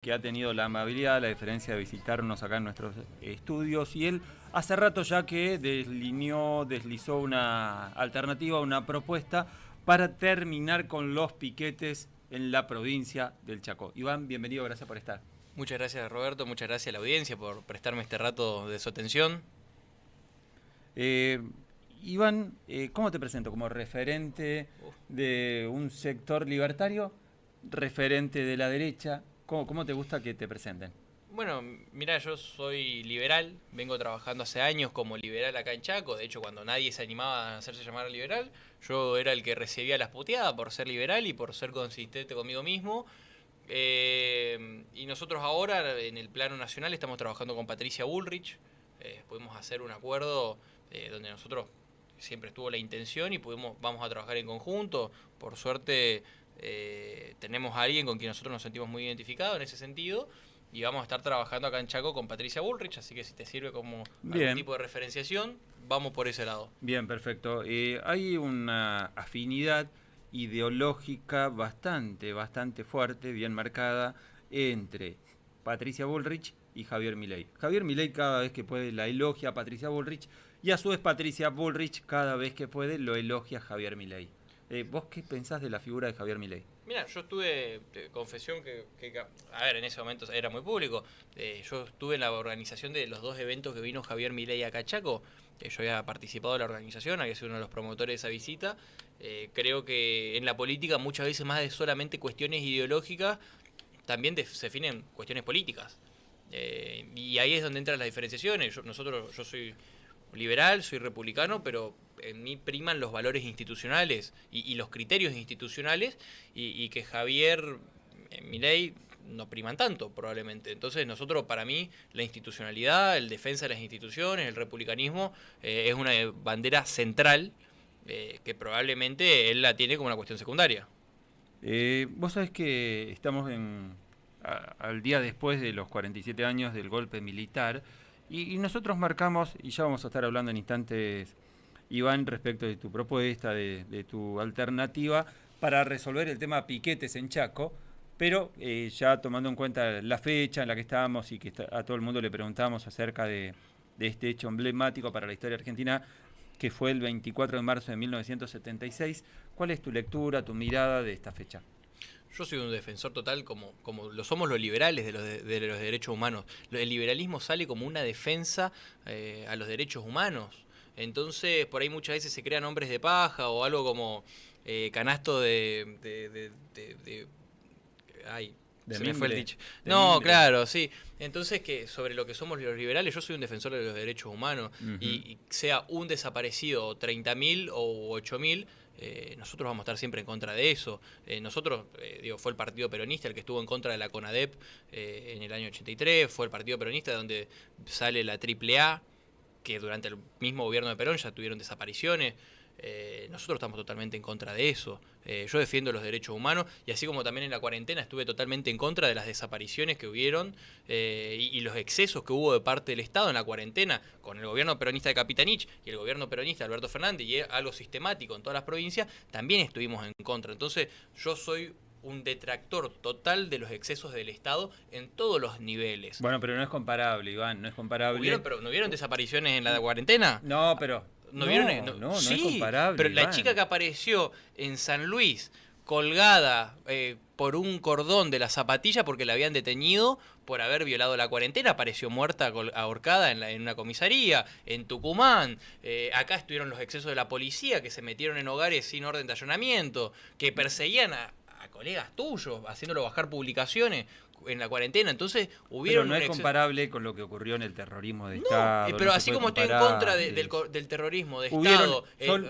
que ha tenido la amabilidad, la deferencia de visitarnos acá en nuestros estudios, y él hace rato ya que deslizó una alternativa, una propuesta para terminar con los piquetes en la provincia del Chaco. Iván, bienvenido, gracias por estar. Muchas gracias, Roberto, muchas gracias a la audiencia por prestarme este rato de su atención. Eh, Iván, ¿cómo te presento? ¿Como referente de un sector libertario? ¿Referente de la derecha? ¿Cómo te gusta que te presenten? Bueno, mira, yo soy liberal, vengo trabajando hace años como liberal acá en Chaco. De hecho, cuando nadie se animaba a hacerse llamar liberal, yo era el que recibía las puteadas por ser liberal y por ser consistente conmigo mismo. Y nosotros ahora, en el plano nacional, estamos trabajando con Patricia Bullrich. Pudimos hacer un acuerdo donde nosotros siempre estuvo la intención y vamos a trabajar en conjunto. Por suerte tenemos a alguien con quien nosotros nos sentimos muy identificados en ese sentido y vamos a estar trabajando acá en Chaco con Patricia Bullrich, así que si te sirve como algún tipo de referenciación, vamos por ese lado. Bien, perfecto. Hay una afinidad ideológica bastante fuerte, bien marcada, entre Patricia Bullrich y Javier Milei. Javier Milei cada vez que puede la elogia a Patricia Bullrich y a su vez Patricia Bullrich cada vez que puede lo elogia a Javier Milei. ¿Vos qué pensás de la figura de Javier Milei? Mira, yo estuve, confesión a ver, en ese momento era muy público, yo estuve en la organización de los dos eventos que vino Javier Milei acá a Chaco. Yo había participado de la organización, había sido uno de los promotores de esa visita. Creo que en la política muchas veces más de solamente cuestiones ideológicas, también se definen cuestiones políticas. Y ahí es donde entran las diferenciaciones. Yo soy liberal, soy republicano, pero en mí priman los valores institucionales y los criterios institucionales y que Javier Milei no priman tanto probablemente. Entonces nosotros, para mí, la institucionalidad, el defensa de las instituciones, el republicanismo es una bandera central que probablemente él la tiene como una cuestión secundaria. Vos sabés que estamos al día después de los 47 años del golpe militar y nosotros marcamos, y ya vamos a estar hablando en instantes, Iván, respecto de tu propuesta, de tu alternativa para resolver el tema piquetes en Chaco, pero ya tomando en cuenta la fecha en la que estábamos y que a todo el mundo le preguntamos acerca de este hecho emblemático para la historia argentina, que fue el 24 de marzo de 1976, ¿cuál es tu lectura, tu mirada de esta fecha? Yo soy un defensor total, como lo somos los liberales de los derechos humanos. El liberalismo sale como una defensa a los derechos humanos. Entonces, por ahí muchas veces se crean hombres de paja o algo como canasto ay, se me fue el dicho. No, claro, sí. Entonces, que sobre lo que somos los liberales, yo soy un defensor de los derechos humanos. Y sea un desaparecido, 30.000 o 8.000, nosotros vamos a estar siempre en contra de eso. Nosotros, fue el Partido Peronista el que estuvo en contra de la CONADEP en el año 83, fue el Partido Peronista donde sale la AAA, que durante el mismo gobierno de Perón ya tuvieron desapariciones. Nosotros estamos totalmente en contra de eso. Yo defiendo los derechos humanos y así como también en la cuarentena estuve totalmente en contra de las desapariciones que hubieron y los excesos que hubo de parte del Estado en la cuarentena con el gobierno peronista de Capitanich y el gobierno peronista de Alberto Fernández y algo sistemático en todas las provincias, también estuvimos en contra. Entonces yo soy un detractor total de los excesos del Estado en todos los niveles. Bueno, pero no es comparable, Iván, no es comparable. ¿No hubieron desapariciones en la cuarentena? No, pero... ¿No vieron? No sí, es comparable. Pero Iván. la chica que apareció en San Luis, colgada por un cordón de la zapatilla porque la habían detenido por haber violado la cuarentena, apareció muerta, ahorcada en una comisaría, en Tucumán. Acá estuvieron los excesos de la policía que se metieron en hogares sin orden de allanamiento, que perseguían a colegas tuyos, haciéndolo bajar publicaciones en la cuarentena. Entonces hubieron... Pero no es comparable con lo que ocurrió en el terrorismo de Estado. Pero así como estoy en contra del terrorismo de Estado,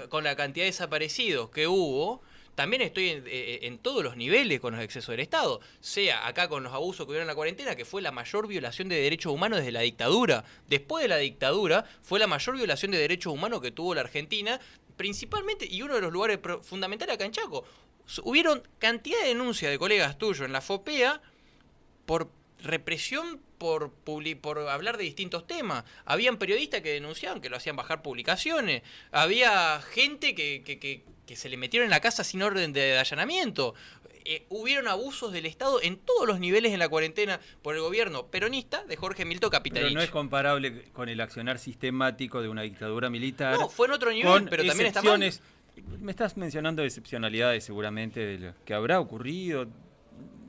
con la cantidad de desaparecidos que hubo, también estoy en todos los niveles con los excesos del Estado. Sea acá con los abusos que hubieron en la cuarentena, que fue la mayor violación de derechos humanos desde la dictadura. Después de la dictadura, fue la mayor violación de derechos humanos que tuvo la Argentina, principalmente, y uno de los lugares fundamentales acá en Chaco. Hubieron cantidad de denuncias de colegas tuyos en la FOPEA por represión por hablar de distintos temas. Habían periodistas que denunciaban que lo hacían bajar publicaciones. Había gente que se le metieron en la casa sin orden de allanamiento. hubieron abusos del Estado en todos los niveles en la cuarentena por el gobierno peronista de Jorge Milton Capitanich. Pero no es comparable con el accionar sistemático de una dictadura militar. No, fue en otro nivel, pero también está mal. Me estás mencionando excepcionalidades seguramente de lo que habrá ocurrido.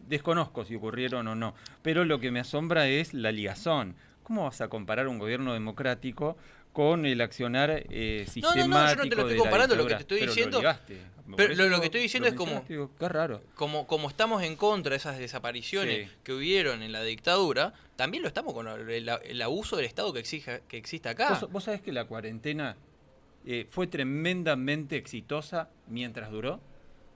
Desconozco si ocurrieron o no, pero lo que me asombra es la ligazón. ¿Cómo vas a comparar un gobierno democrático con el accionar sistemático? No, yo no te lo estoy comparando, lo que te estoy pero diciendo. Lo que estoy diciendo es como. Digo, qué raro. Como estamos en contra de esas desapariciones que hubieron en la dictadura, también lo estamos con el abuso del Estado que existe acá. ¿Vos sabés que la cuarentena fue tremendamente exitosa mientras duró?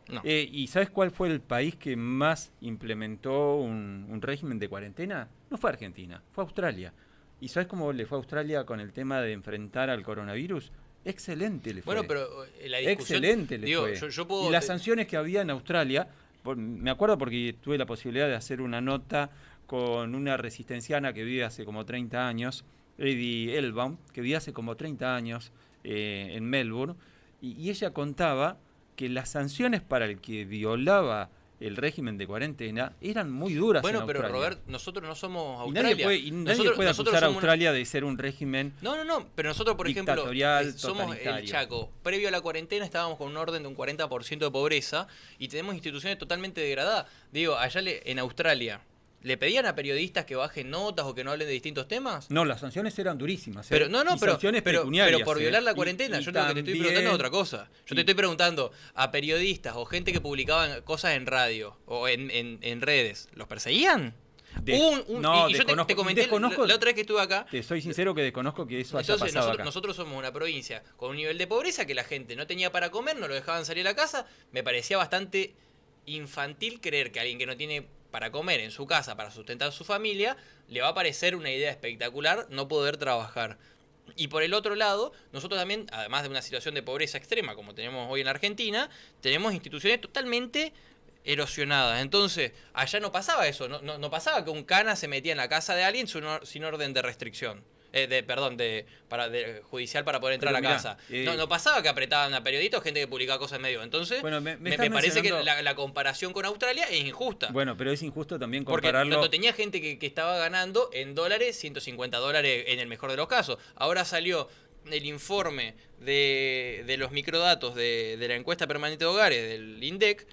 No. ¿Y sabes cuál fue el país que más implementó un régimen de cuarentena? No fue Argentina, fue Australia. ¿Y sabes cómo le fue a Australia con el tema de enfrentar al coronavirus? Excelente le fue. Bueno, pero la discusión... Excelente le fue. Yo puedo... Y las sanciones que había en Australia, me acuerdo porque tuve la posibilidad de hacer una nota con una resistenciana que vive hace como 30 años, Eddie Elbaum, que vive hace como 30 años en Melbourne, y ella contaba que las sanciones para el que violaba el régimen de cuarentena eran muy duras. Bueno, pero Robert, nosotros no somos Y Australia. nadie puede acusar a Australia de ser un régimen pero nosotros, por ejemplo, somos totalitario. el Chaco. Previo a la cuarentena estábamos con un orden de un 40% de pobreza y tenemos instituciones totalmente degradadas. Digo, allá en Australia, ¿le pedían a periodistas que bajen notas o que no hablen de distintos temas? No, las sanciones eran durísimas. Pero sanciones pecuniarias, pero por violar la cuarentena. Yo lo que te estoy preguntando es otra cosa. Yo te estoy preguntando a periodistas o gente que publicaban cosas en radio o en redes, ¿los perseguían? Yo te comenté la otra vez que estuve acá. Te soy sincero que desconozco que eso haya pasado acá. Nosotros somos una provincia con un nivel de pobreza que la gente no tenía para comer, no lo dejaban salir a la casa. Me parecía bastante infantil creer que alguien que no tiene para comer en su casa, para sustentar a su familia, le va a parecer una idea espectacular no poder trabajar. Y por el otro lado, nosotros también, además de una situación de pobreza extrema como tenemos hoy en la Argentina, tenemos instituciones totalmente erosionadas. Entonces, allá no pasaba eso, no pasaba que un cana se metía en la casa de alguien sin orden de restricción. Judicial para poder entrar a la casa. No pasaba que apretaban a periodistas o gente que publicaba cosas en medio. Entonces, bueno, me parece que la comparación con Australia es injusta. Bueno, pero es injusto también compararlo. Porque tenía gente que estaba ganando en dólares, $150 en el mejor de los casos. Ahora salió el informe de los microdatos de la encuesta permanente de hogares del INDEC,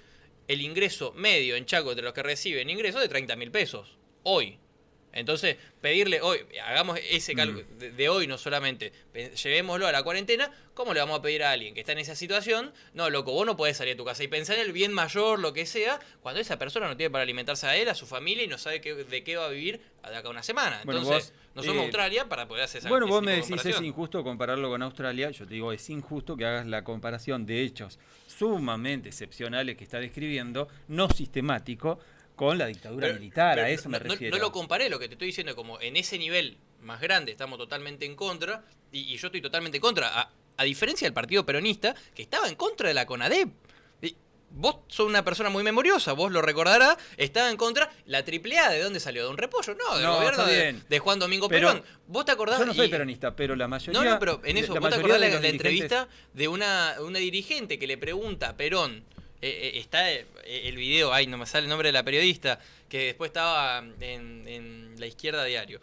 el ingreso medio en Chaco de los que reciben ingresos de 30.000 pesos. Hoy. Entonces, pedirle hoy, hagamos ese cálculo de hoy no solamente, llevémoslo a la cuarentena, ¿cómo le vamos a pedir a alguien que está en esa situación? No, loco, vos no podés salir de tu casa y pensar en el bien mayor, lo que sea, cuando esa persona no tiene para alimentarse a él, a su familia y no sabe de qué va a vivir de acá a una semana. Entonces, bueno, no somos Australia para poder hacer esa Bueno, vos me decís es injusto compararlo con Australia, yo te digo es injusto que hagas la comparación de hechos sumamente excepcionales que está describiendo, no sistemático, con la dictadura militar, a eso me refiero. No lo comparé, lo que te estoy diciendo es como en ese nivel más grande estamos totalmente en contra, y yo estoy totalmente en contra, a diferencia del partido peronista, que estaba en contra de la CONADEP. Vos sos una persona muy memoriosa, vos lo recordarás, estaba en contra, la AAA, ¿de dónde salió? ¿De un repollo? No, del gobierno de Juan Domingo Perón. ¿Vos te acordás? Yo no soy peronista, pero la mayoría... No, pero en eso, ¿vos te acordás la entrevista de una dirigente que le pregunta a Perón? Está el video, no me sale el nombre de la periodista, que después estaba en La Izquierda Diario.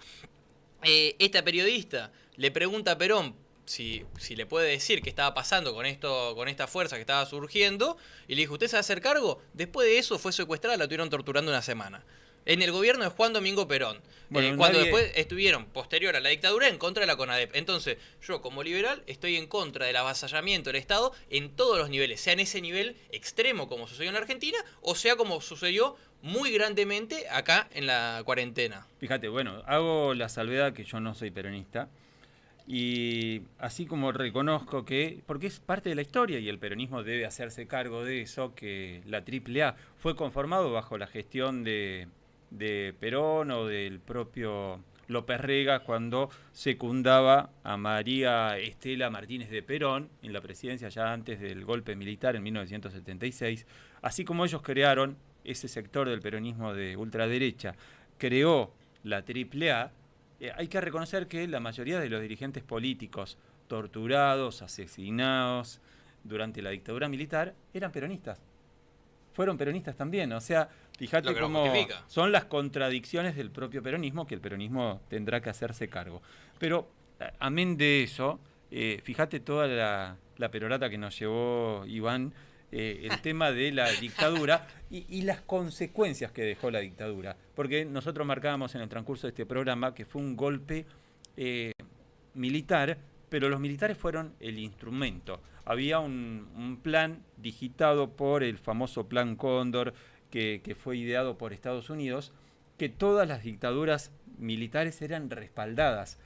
Esta periodista le pregunta a Perón si le puede decir qué estaba pasando con esta fuerza que estaba surgiendo, y le dijo, ¿usted se va a hacer cargo? Después de eso fue secuestrada, la tuvieron torturando una semana. En el gobierno de Juan Domingo Perón. Bueno, cuando después estuvieron, posterior a la dictadura, en contra de la CONADEP. Entonces, yo como liberal estoy en contra del avasallamiento del Estado en todos los niveles, sea en ese nivel extremo como sucedió en la Argentina, o sea como sucedió muy grandemente acá en la cuarentena. Fíjate, bueno, hago la salvedad que yo no soy peronista, y así como reconozco que, porque es parte de la historia y el peronismo debe hacerse cargo de eso, que la AAA fue conformado bajo la gestión de Perón o del propio López Rega cuando secundaba a María Estela Martínez de Perón en la presidencia ya antes del golpe militar en 1976, así como ellos crearon ese sector del peronismo de ultraderecha, creó la AAA, hay que reconocer que la mayoría de los dirigentes políticos torturados, asesinados durante la dictadura militar eran peronistas. fueron peronistas también. O sea, fíjate cómo son las contradicciones del propio peronismo, que el peronismo tendrá que hacerse cargo. Pero, amén de eso, fíjate toda la perorata que nos llevó Iván, el tema de la dictadura y las consecuencias que dejó la dictadura. Porque nosotros marcábamos en el transcurso de este programa que fue un golpe militar, pero los militares fueron el instrumento. Había un plan digitado por el famoso Plan Cóndor, que fue ideado por Estados Unidos, que todas las dictaduras militares eran respaldadas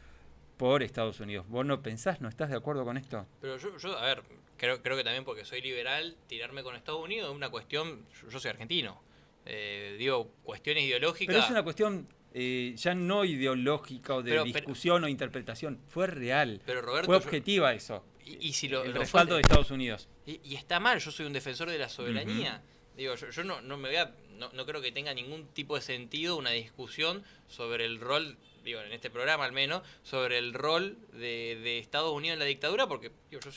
por Estados Unidos. ¿Vos no pensás, no estás de acuerdo con esto? Pero yo a ver, creo que también porque soy liberal, tirarme con Estados Unidos es una cuestión, yo soy argentino, digo, cuestiones ideológicas... Pero es una cuestión ya no ideológica o de discusión o interpretación, fue real, pero Roberto, fue objetiva eso, y si el respaldo de Estados Unidos. Y está mal, yo soy un defensor de la soberanía. Digo, yo no creo que tenga ningún tipo de sentido una discusión sobre el rol, digo, en este programa al menos, sobre el rol de Estados Unidos en la dictadura, porque digo, yo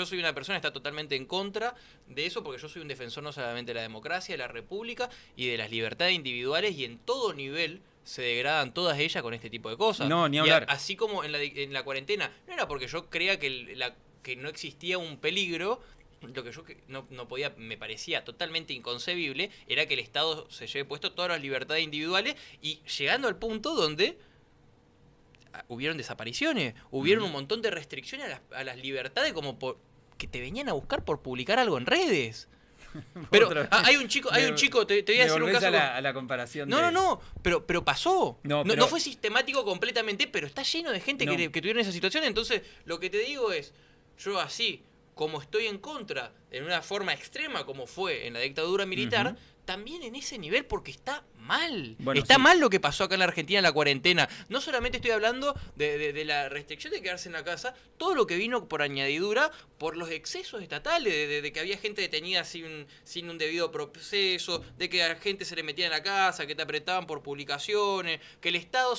soy una persona que está totalmente en contra de eso, porque yo soy un defensor no solamente de la democracia, de la república y de las libertades individuales, y en todo nivel se degradan todas ellas con este tipo de cosas. No, ni hablar. Y así como en la cuarentena, no era porque yo crea que no existía un peligro. Lo que yo no podía, me parecía totalmente inconcebible, era que el Estado se lleve puesto todas las libertades individuales, y llegando al punto donde hubieron desapariciones, hubieron un montón de restricciones a las libertades, como que te venían a buscar por publicar algo en redes. Pero hay un chico, te voy a decir un caso. A la comparación. No, pero pasó. No fue sistemático completamente, pero está lleno de gente que tuvieron esa situación. Entonces, lo que te digo es, yo así como estoy en contra, en una forma extrema como fue en la dictadura militar, también en ese nivel, porque está mal. Está mal lo que pasó acá en la Argentina en la cuarentena. No solamente estoy hablando de la restricción de quedarse en la casa, todo lo que vino por añadidura, por los excesos estatales, de que había gente detenida sin un debido proceso, de que a la gente se le metía en la casa, que te apretaban por publicaciones, que el Estado,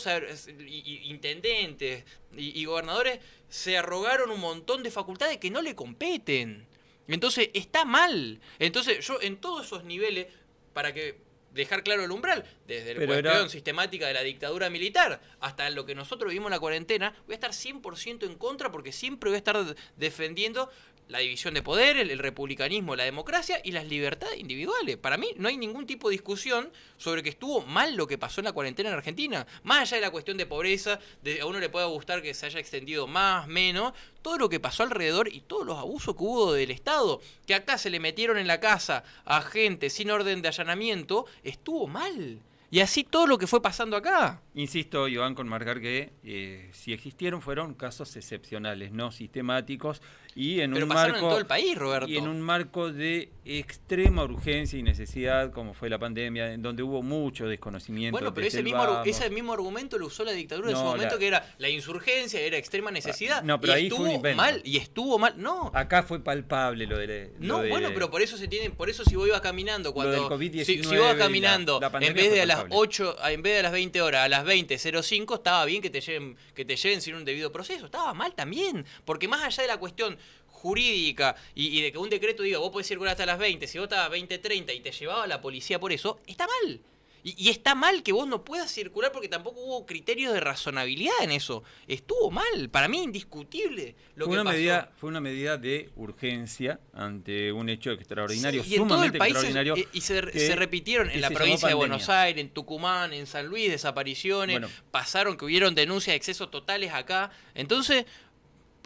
intendentes y gobernadores se arrogaron un montón de facultades que no le competen. Entonces, está mal. Entonces, yo en todos esos niveles, para que dejar claro el umbral, desde la cuestión sistemática de la dictadura militar hasta lo que nosotros vivimos en la cuarentena, voy a estar 100% en contra, porque siempre voy a estar defendiendo la división de poder, el republicanismo, la democracia y las libertades individuales. Para mí no hay ningún tipo de discusión sobre que estuvo mal lo que pasó en la cuarentena en Argentina. Más allá de la cuestión de pobreza, a uno le puede gustar que se haya extendido más, menos, todo lo que pasó alrededor y todos los abusos que hubo del Estado, que acá se le metieron en la casa a gente sin orden de allanamiento, estuvo mal. Y así todo lo que fue pasando acá. Insisto, Iván, con marcar que si existieron fueron casos excepcionales, no sistemáticos, y en Pero un pasaron marco en todo el país, Roberto. Y en un marco de extrema urgencia y necesidad, como fue la pandemia, en donde hubo mucho desconocimiento. Bueno, pero ese mismo argumento lo usó la dictadura en su momento, que era la insurgencia, era extrema necesidad. No, pero ahí fue un invento. Estuvo mal. No. Acá fue palpable lo de... Bueno, pero por eso si vos ibas caminando, cuando lo del COVID-19, si vos ibas caminando, en vez de a las 8, en vez de a las 20 horas, a las 20:05, estaba bien que te lleven sin un debido proceso. Estaba mal también, porque más allá de la cuestión jurídica y de que un decreto diga vos podés circular hasta las 20, si vos estabas a 20:30 y te llevaba la policía por eso, está mal. Y está mal que vos no puedas circular porque tampoco hubo criterios de razonabilidad en eso. Estuvo mal, para mí indiscutible lo que pasó. Fue una medida de urgencia ante un hecho extraordinario, y sumamente en todo el país extraordinario. Y se repitieron en la provincia de Buenos Aires, en Tucumán, en San Luis, desapariciones, pasaron que hubieron denuncias de excesos totales acá. Entonces,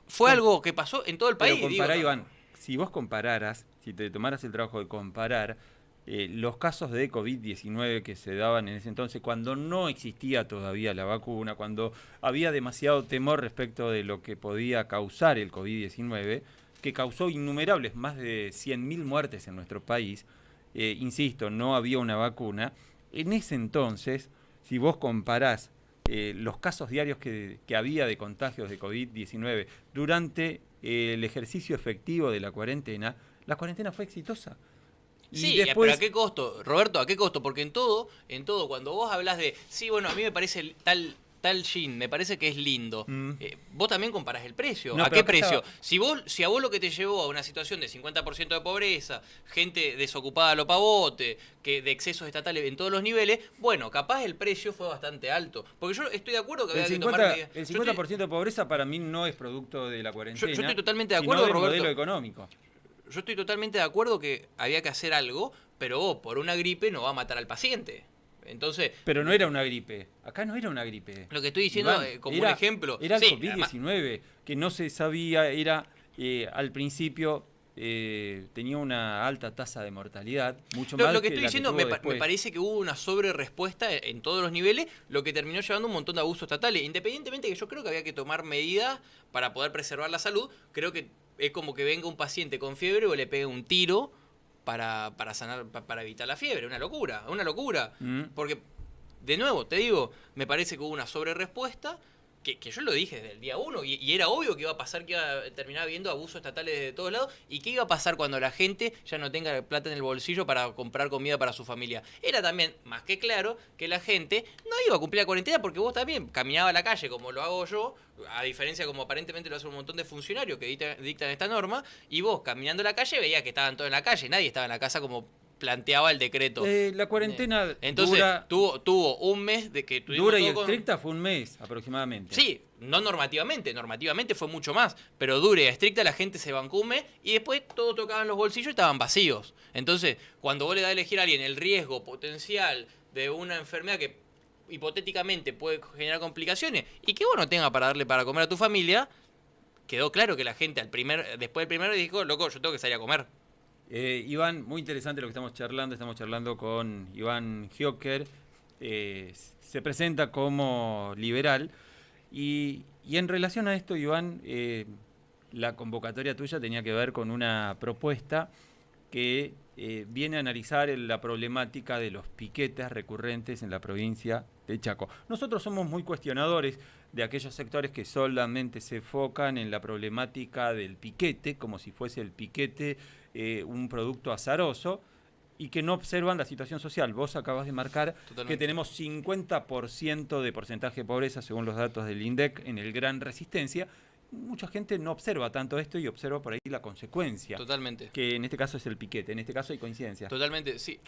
fue algo que pasó en todo el país. Pero compará, Iván, si vos compararas, si te tomaras el trabajo de comparar los casos de COVID-19 que se daban en ese entonces, cuando no existía todavía la vacuna, cuando había demasiado temor respecto de lo que podía causar el COVID-19, que causó innumerables, más de 100.000 muertes en nuestro país, insisto, no había una vacuna. En ese entonces, si vos comparás los casos diarios que había de contagios de COVID-19 durante el ejercicio efectivo de la cuarentena fue exitosa. Sí, después... pero ¿a qué costo? Roberto, ¿a qué costo? Porque en todo, cuando vos hablas de, sí, bueno, a mí me parece tal está el jean, me parece que es lindo. Vos también comparás el precio. No, ¿A qué precio? Estaba... Si a vos lo que te llevó a una situación de 50% de pobreza, gente desocupada a lo pavote, que de excesos estatales en todos los niveles, bueno, capaz el precio fue bastante alto. Porque yo estoy de acuerdo que había que tomar medidas. El 50% de pobreza para mí no es producto de la cuarentena. Yo estoy totalmente de acuerdo, sino del Roberto. modelo económico. Yo estoy totalmente de acuerdo que había que hacer algo, pero vos, por una gripe no va a matar al paciente. Entonces, pero no era una gripe. Acá no era una gripe. Lo que estoy diciendo, Iván, como un ejemplo. Era el COVID-19, que no se sabía, era al principio tenía una alta tasa de mortalidad, mucho más lo que que estoy la diciendo, que me parece que hubo una sobrerespuesta en todos los niveles, lo que terminó llevando un montón de abusos estatales. Independientemente que yo creo que había que tomar medidas para poder preservar la salud, creo que es como que venga un paciente con fiebre o le pegue un tiro para sanar, para evitar la fiebre. Una locura. Porque, de nuevo, te digo, me parece que hubo una sobrerespuesta, que yo lo dije desde el día 1, y era obvio que iba a pasar, que iba a terminar habiendo abusos estatales de todos lados, y qué iba a pasar cuando la gente ya no tenga plata en el bolsillo para comprar comida para su familia. Era también más que claro que la gente no iba a cumplir la cuarentena, porque vos también caminabas a la calle como lo hago yo, a diferencia como aparentemente lo hace un montón de funcionarios que dictan esta norma, y vos caminando a la calle veías que estaban todos en la calle, nadie estaba en la casa como planteaba el decreto. La cuarentena entonces dura, tuvo un mes de que tuvimos dura y todo estricta fue un mes aproximadamente. Sí, no normativamente fue mucho más, pero dura y estricta la gente se bancó un mes y después todos tocaban los bolsillos y estaban vacíos. Entonces, cuando vos le das a elegir a alguien el riesgo potencial de una enfermedad que hipotéticamente puede generar complicaciones y que vos no tengas para darle para comer a tu familia, quedó claro que la gente después del primero dijo, loco, yo tengo que salir a comer. Iván, muy interesante lo que estamos charlando con Iván Giocker, se presenta como liberal y en relación a esto, Iván, la convocatoria tuya tenía que ver con una propuesta que viene a analizar la problemática de los piquetes recurrentes en la provincia de Chaco. Nosotros somos muy cuestionadores de aquellos sectores que solamente se enfocan en la problemática del piquete, como si fuese el piquete un producto azaroso, y que no observan la situación social. Vos acabas de marcar que tenemos 50% de porcentaje de pobreza, según los datos del INDEC, en el Gran Resistencia. Mucha gente no observa tanto esto y observa por ahí la consecuencia. Totalmente. Que en este caso es el piquete, en este caso hay coincidencia. Totalmente, sí.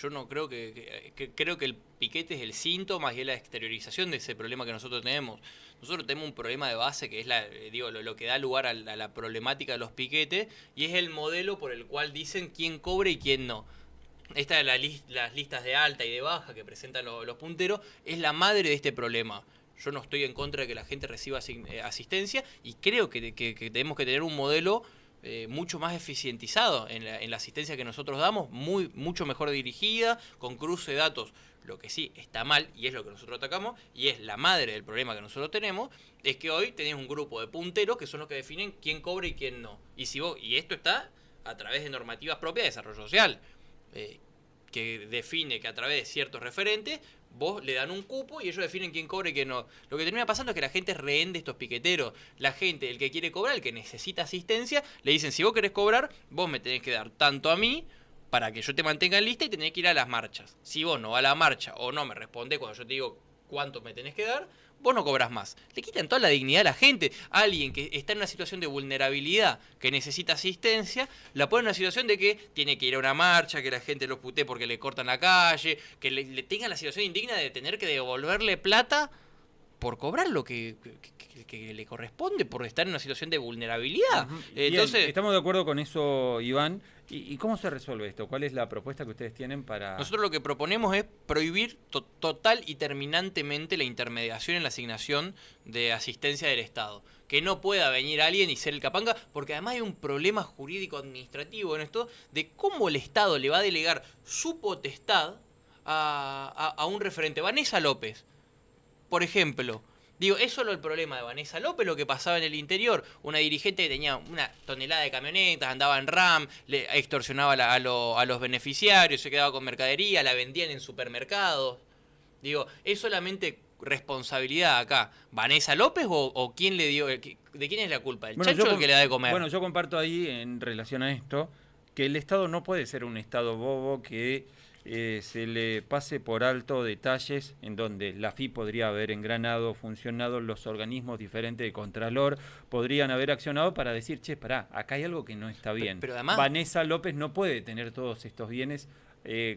Yo no creo creo que el piquete es el síntoma y es la exteriorización de ese problema que nosotros tenemos. Nosotros tenemos un problema de base que es lo que da lugar a la problemática de los piquetes y es el modelo por el cual dicen quién cobre y quién no. Esta de las listas de alta y de baja que presentan los punteros es la madre de este problema. Yo no estoy en contra de que la gente reciba asistencia y creo que tenemos que tener un modelo mucho más eficientizado en la asistencia que nosotros damos, mucho mejor dirigida, con cruce de datos. Lo que sí está mal, y es lo que nosotros atacamos, y es la madre del problema que nosotros tenemos, es que hoy tenés un grupo de punteros que son los que definen quién cobra y quién no. Y esto está a través de normativas propias de desarrollo social, que define que a través de ciertos referentes vos le dan un cupo y ellos definen quién cobra y quién no. Lo que termina pasando es que la gente rehende estos piqueteros. La gente, el que quiere cobrar, el que necesita asistencia, le dicen, si vos querés cobrar, vos me tenés que dar tanto a mí para que yo te mantenga en lista y tenés que ir a las marchas. Si vos no vas a la marcha o no me respondés cuando yo te digo cuánto me tenés que dar, vos no cobras más. Le quitan toda la dignidad a la gente. Alguien que está en una situación de vulnerabilidad, que necesita asistencia, la pone en una situación de que tiene que ir a una marcha, que la gente lo putee porque le cortan la calle, que le tengan la situación indigna de tener que devolverle plata por cobrar lo que le corresponde, por estar en una situación de vulnerabilidad. Entonces, bien, estamos de acuerdo con eso, Iván. ¿Y cómo se resuelve esto? ¿Cuál es la propuesta que ustedes tienen para...? Nosotros lo que proponemos es prohibir total y terminantemente la intermediación en la asignación de asistencia del Estado. Que no pueda venir alguien y ser el capanga, porque además hay un problema jurídico-administrativo en esto de cómo el Estado le va a delegar su potestad a un referente. Vanessa López, por ejemplo. Digo, es solo el problema de Vanessa López lo que pasaba en el interior. Una dirigente que tenía una tonelada de camionetas, andaba en RAM, le extorsionaba a los beneficiarios, se quedaba con mercadería, la vendían en supermercados. Digo, ¿es solamente responsabilidad acá Vanessa López o quién le dio? ¿De quién es la culpa? ¿El chacho o el que le da de comer? Bueno, yo comparto ahí en relación a esto que el Estado no puede ser un Estado bobo que se le pase por alto detalles en donde la AFIP podría haber engranado, funcionado, los organismos diferentes de Contralor podrían haber accionado para decir, che, pará, acá hay algo que no está bien. Pero además, Vanessa López no puede tener todos estos bienes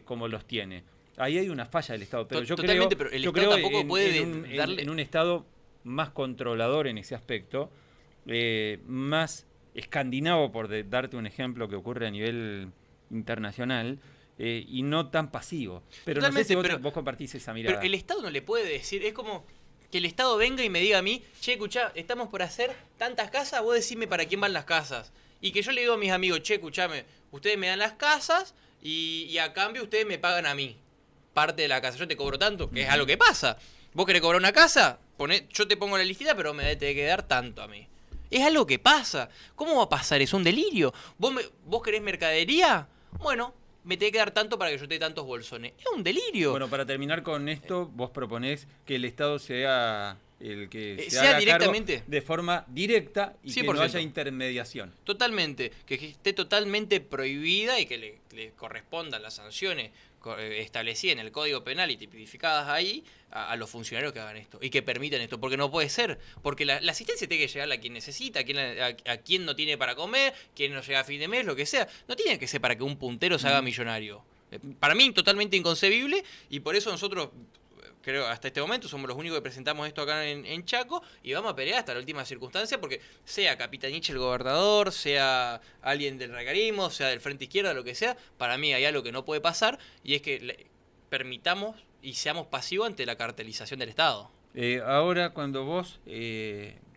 como los tiene. Ahí hay una falla del Estado, pero yo totalmente, creo, pero el Estado tampoco puede en un Estado más controlador en ese aspecto, más escandinavo, por darte un ejemplo que ocurre a nivel internacional, y no tan pasivo. Pero totalmente, no sé si vos compartís esa mirada. Pero el Estado no le puede decir, es como que el Estado venga y me diga a mí, che, escuchá, estamos por hacer tantas casas, vos decime para quién van las casas. Y que yo le digo a mis amigos, che, escuchame, ustedes me dan las casas y a cambio ustedes me pagan a mí parte de la casa. Yo te cobro tanto, que es algo que pasa. Vos querés cobrar una casa, yo te pongo la listita, pero me tenés que dar tanto a mí. Es algo que pasa. ¿Cómo va a pasar? Es un delirio. ¿Vos querés mercadería? Bueno, me tenés que dar tanto para que yo te dé tantos bolsones. Es un delirio. Bueno, para terminar con esto, vos proponés que el Estado sea el que se sea haga directamente cargo de forma directa y 100%. que no haya intermediación. Totalmente, que esté totalmente prohibida y que le correspondan las sanciones establecidas en el Código Penal y tipificadas ahí a los funcionarios que hagan esto y que permitan esto, porque no puede ser, porque la asistencia tiene que llegar a quien necesita, a quien no tiene para comer, quien no llega a fin de mes, lo que sea. No tiene que ser para que un puntero se haga millonario. Para mí totalmente inconcebible, y por eso nosotros, creo, hasta este momento somos los únicos que presentamos esto acá en Chaco, y vamos a pelear hasta la última circunstancia, porque sea Capitanich el gobernador, sea alguien del radicalismo, sea del Frente Izquierda, lo que sea, para mí hay algo que no puede pasar, y es que permitamos y seamos pasivos ante la cartelización del Estado. Ahora, cuando vos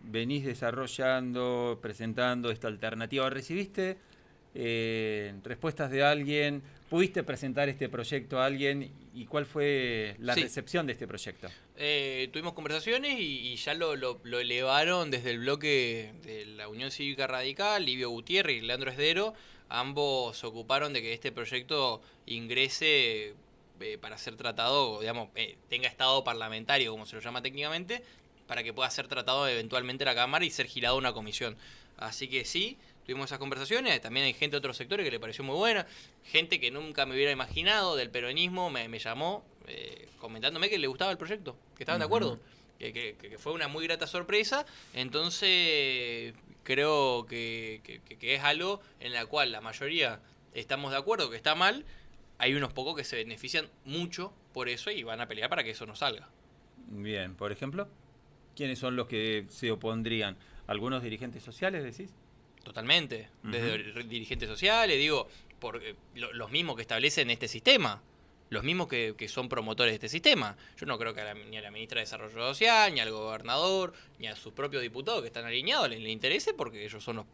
venís desarrollando, presentando esta alternativa, ¿recibiste respuestas de alguien? ¿Pudiste presentar este proyecto a alguien? ¿Y cuál fue la recepción de este proyecto? Tuvimos conversaciones y ya lo elevaron desde el bloque de la Unión Cívica Radical, Livio Gutiérrez y Leandro Esdero. Ambos se ocuparon de que este proyecto ingrese para ser tratado, digamos, tenga estado parlamentario, como se lo llama técnicamente, para que pueda ser tratado eventualmente en la Cámara y ser girado a una comisión. Así que sí, tuvimos esas conversaciones. También hay gente de otros sectores que le pareció muy buena. Gente que nunca me hubiera imaginado del peronismo me llamó comentándome que le gustaba el proyecto, que estaban de acuerdo. Que fue una muy grata sorpresa. Entonces creo que es algo en la cual la mayoría estamos de acuerdo, que está mal. Hay unos pocos que se benefician mucho por eso y van a pelear para que eso no salga. Bien, por ejemplo, ¿quiénes son los que se opondrían? ¿Algunos dirigentes sociales, decís? Totalmente. Desde dirigentes sociales, digo, por los mismos que establecen este sistema. Los mismos que son promotores de este sistema. Yo no creo que ni a la ministra de Desarrollo Social, ni al gobernador, ni a sus propios diputados que están alineados les interese, porque ellos son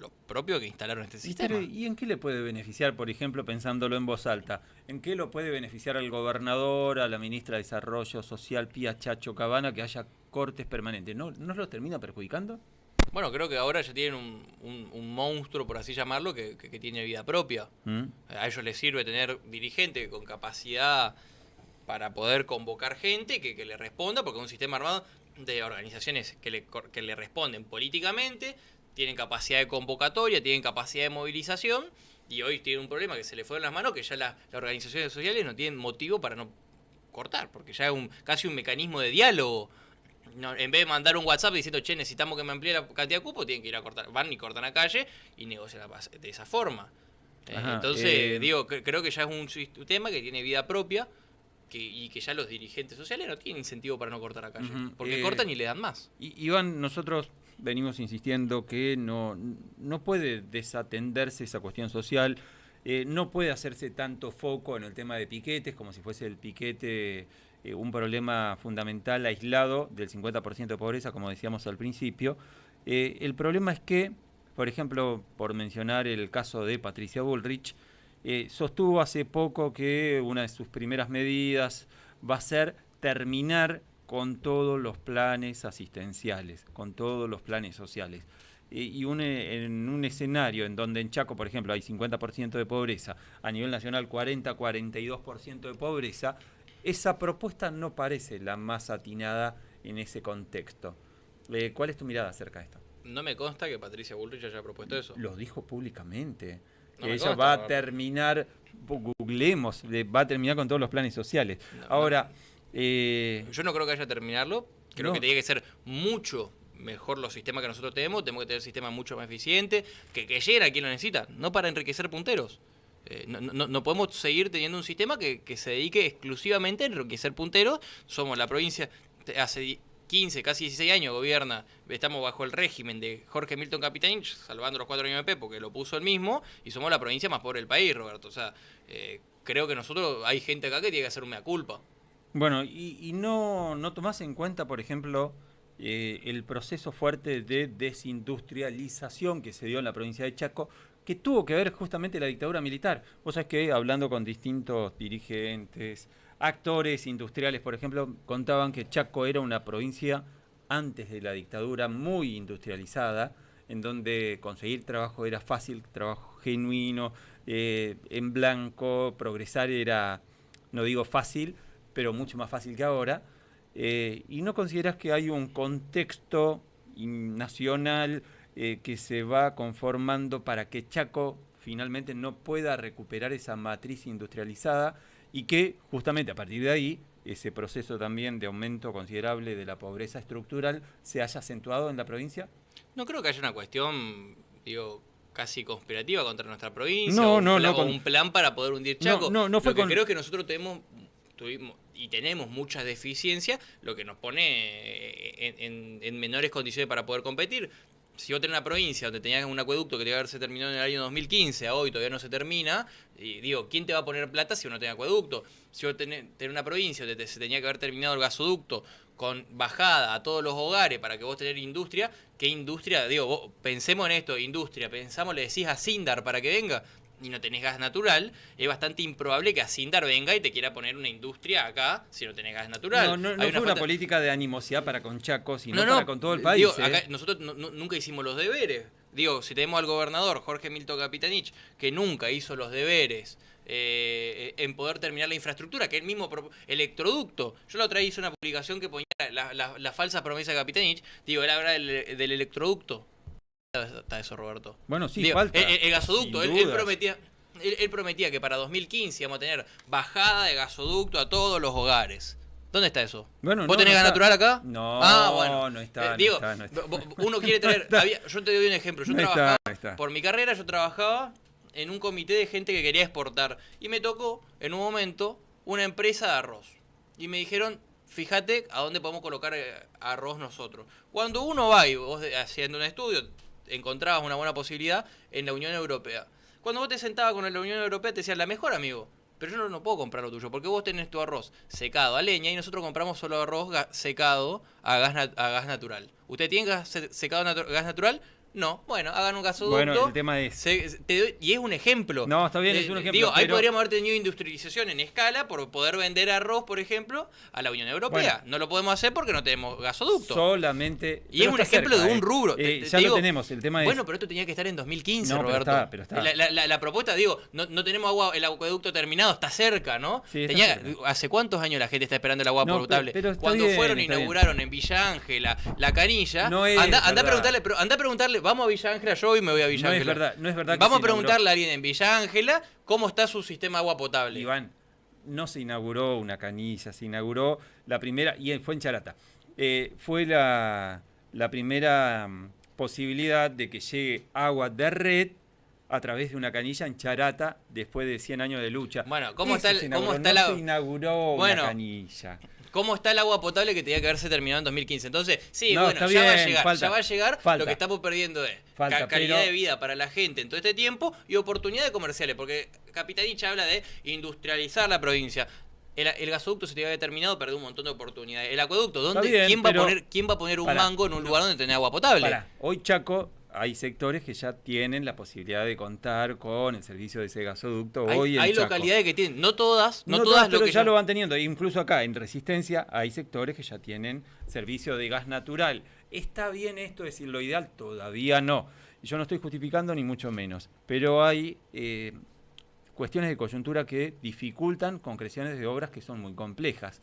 los propios que instalaron este sistema. ¿Y en qué le puede beneficiar, por ejemplo, pensándolo en voz alta? ¿En qué lo puede beneficiar al gobernador, a la ministra de Desarrollo Social, Pía Chacho Cabana, que haya cortes permanentes? ¿No los termina perjudicando? Bueno, creo que ahora ya tienen un monstruo, por así llamarlo, que tiene vida propia. A ellos les sirve tener dirigente con capacidad para poder convocar gente que le responda, porque es un sistema armado de organizaciones que le responden políticamente, tienen capacidad de convocatoria, tienen capacidad de movilización, y hoy tienen un problema que se le fue en las manos, que ya las organizaciones sociales no tienen motivo para no cortar, porque ya es casi un mecanismo de diálogo. No, en vez de mandar un WhatsApp diciendo, che, necesitamos que me amplíe la cantidad de cupos, tienen que ir a cortar. Van y cortan a calle y negocian de esa forma. Entonces, creo que ya es un sistema que tiene vida propia y que ya los dirigentes sociales no tienen incentivo para no cortar a calle. Porque cortan y le dan más. Iván, nosotros venimos insistiendo que no puede desatenderse esa cuestión social. No puede hacerse tanto foco en el tema de piquetes como si fuese el piquete un problema fundamental aislado del 50% de pobreza, como decíamos al principio. El problema es que, por ejemplo, por mencionar el caso de Patricia Bullrich, sostuvo hace poco que una de sus primeras medidas va a ser terminar con todos los planes asistenciales, con todos los planes sociales. En un escenario en donde en Chaco, por ejemplo, hay 50% de pobreza, a nivel nacional 40-42% de pobreza, esa propuesta no parece la más atinada en ese contexto. ¿Cuál es tu mirada acerca de esto? No me consta que Patricia Bullrich haya propuesto eso. Lo dijo públicamente. que ella va a terminar, googleemos, va a terminar con todos los planes sociales. Ahora... yo no creo que haya que terminarlo, creo que tiene que ser mucho mejor los sistemas que nosotros tenemos que tener sistemas mucho más eficientes, que lleguen a quien lo necesita, no para enriquecer punteros. No podemos seguir teniendo un sistema que se dedique exclusivamente a enriquecer punteros. Somos la provincia, hace 15, casi 16 años gobierna, estamos bajo el régimen de Jorge Milton Capitanich, salvando los 4 años de Pepo, que lo puso él mismo, y somos la provincia más pobre del país, Roberto. O sea, creo que nosotros, hay gente acá que tiene que hacer un mea culpa. Bueno, y no tomás en cuenta, por ejemplo, el proceso fuerte de desindustrialización que se dio en la provincia de Chaco, que tuvo que ver justamente la dictadura militar. Vos sabés que hablando con distintos dirigentes, actores industriales, por ejemplo, contaban que Chaco era una provincia antes de la dictadura muy industrializada, en donde conseguir trabajo era fácil, trabajo genuino, en blanco, progresar era, no digo fácil, pero mucho más fácil que ahora. ¿Y no consideras que hay un contexto nacional que se va conformando para que Chaco finalmente no pueda recuperar esa matriz industrializada y que justamente a partir de ahí ese proceso también de aumento considerable de la pobreza estructural se haya acentuado en la provincia? No creo que haya una cuestión, digo, casi conspirativa contra nuestra provincia, no, un plan para poder hundir Chaco. No fue creo que nosotros tuvimos y tenemos muchas deficiencias, lo que nos pone en menores condiciones para poder competir. Si vos tenés una provincia donde tenías un acueducto que tenía que haberse terminado en el año 2015, a hoy todavía no se termina, y digo, ¿quién te va a poner plata si uno no tiene acueducto? Si vos tenés una provincia donde se tenía que haber terminado el gasoducto con bajada a todos los hogares para que vos tenés industria, ¿qué industria? Digo, vos, pensemos en esto, industria, pensamos, le decís a Sindar para que venga, y no tenés gas natural, es bastante improbable que Sindar venga y te quiera poner una industria acá si no tenés gas natural. No fue una política de animosidad para con Chaco, sino para con todo el país. Digo, acá nosotros nunca hicimos los deberes. Digo, si tenemos al gobernador Jorge Milton Capitanich, que nunca hizo los deberes en poder terminar la infraestructura, que él mismo electroducto. Yo la otra vez hice una publicación que ponía la falsa promesa de Capitanich, digo, él habla del electroducto. Está eso, Roberto. Bueno, sí, digo, falta. El gasoducto, él prometía que para 2015 íbamos a tener bajada de gasoducto a todos los hogares. ¿Dónde está eso? Bueno, ¿Vos tenés gas natural acá? No, bueno. No está. Uno quiere tener... yo te doy un ejemplo. Yo trabajaba, por mi carrera yo trabajaba en un comité de gente que quería exportar. Y me tocó, en un momento, una empresa de arroz. Y me dijeron, fíjate a dónde podemos colocar arroz nosotros. Cuando uno va y vos haciendo un estudio, encontrabas una buena posibilidad en la Unión Europea. Cuando vos te sentabas con la Unión Europea te decían, la mejor, amigo, pero yo no puedo comprar lo tuyo, porque vos tenés tu arroz secado a leña y nosotros compramos solo arroz secado a gas natural. ¿Usted tiene gas secado a gas natural? No, bueno, hagan un gasoducto. Bueno, el tema es... y es un ejemplo. No, está bien, es un ejemplo. Digo, ahí podríamos haber tenido industrialización en escala por poder vender arroz, por ejemplo, a la Unión Europea. Bueno, no lo podemos hacer porque no tenemos gasoducto. Solamente... Y es un ejemplo de un rubro. Ya lo tenemos, el tema es... Bueno, pero esto tenía que estar en 2015, no, Roberto. Pero está. La propuesta, digo, no tenemos agua, el acueducto terminado, está cerca, ¿no? Sí, ¿Hace cuántos años la gente está esperando el agua potable? Pero cuando fueron inauguraron en Villa Ángela la canilla, anda a preguntarle, vamos a Villa Ángela. Yo hoy me voy a Villa Ángela. No es verdad. Vamos a preguntarle a alguien en Villa Ángela cómo está su sistema de agua potable. Iván, no se inauguró una canilla, se inauguró la primera, y fue en Charata. Fue la primera posibilidad de que llegue agua de red a través de una canilla en Charata después de 100 años de lucha. Bueno, ¿cómo está se inauguró una canilla. ¿Cómo está el agua potable que tenía que haberse terminado en 2015? Entonces, sí, no, bueno, ya va a llegar. Lo que estamos perdiendo es calidad de vida para la gente en todo este tiempo y oportunidades comerciales, porque Capitanich habla de industrializar la provincia. El gasoducto se te había terminado, perdió un montón de oportunidades. El acueducto, ¿quién va a poner un mango en un lugar donde tenés agua potable? Hoy Chaco... Hay sectores que ya tienen la posibilidad de contar con el servicio de ese gasoducto. Hay localidades que tienen, no todas, pero ya lo van teniendo. Incluso acá, en Resistencia, hay sectores que ya tienen servicio de gas natural. ¿Está bien esto? Es decir, lo ideal todavía no. Yo no estoy justificando ni mucho menos. Pero hay cuestiones de coyuntura que dificultan concreciones de obras que son muy complejas.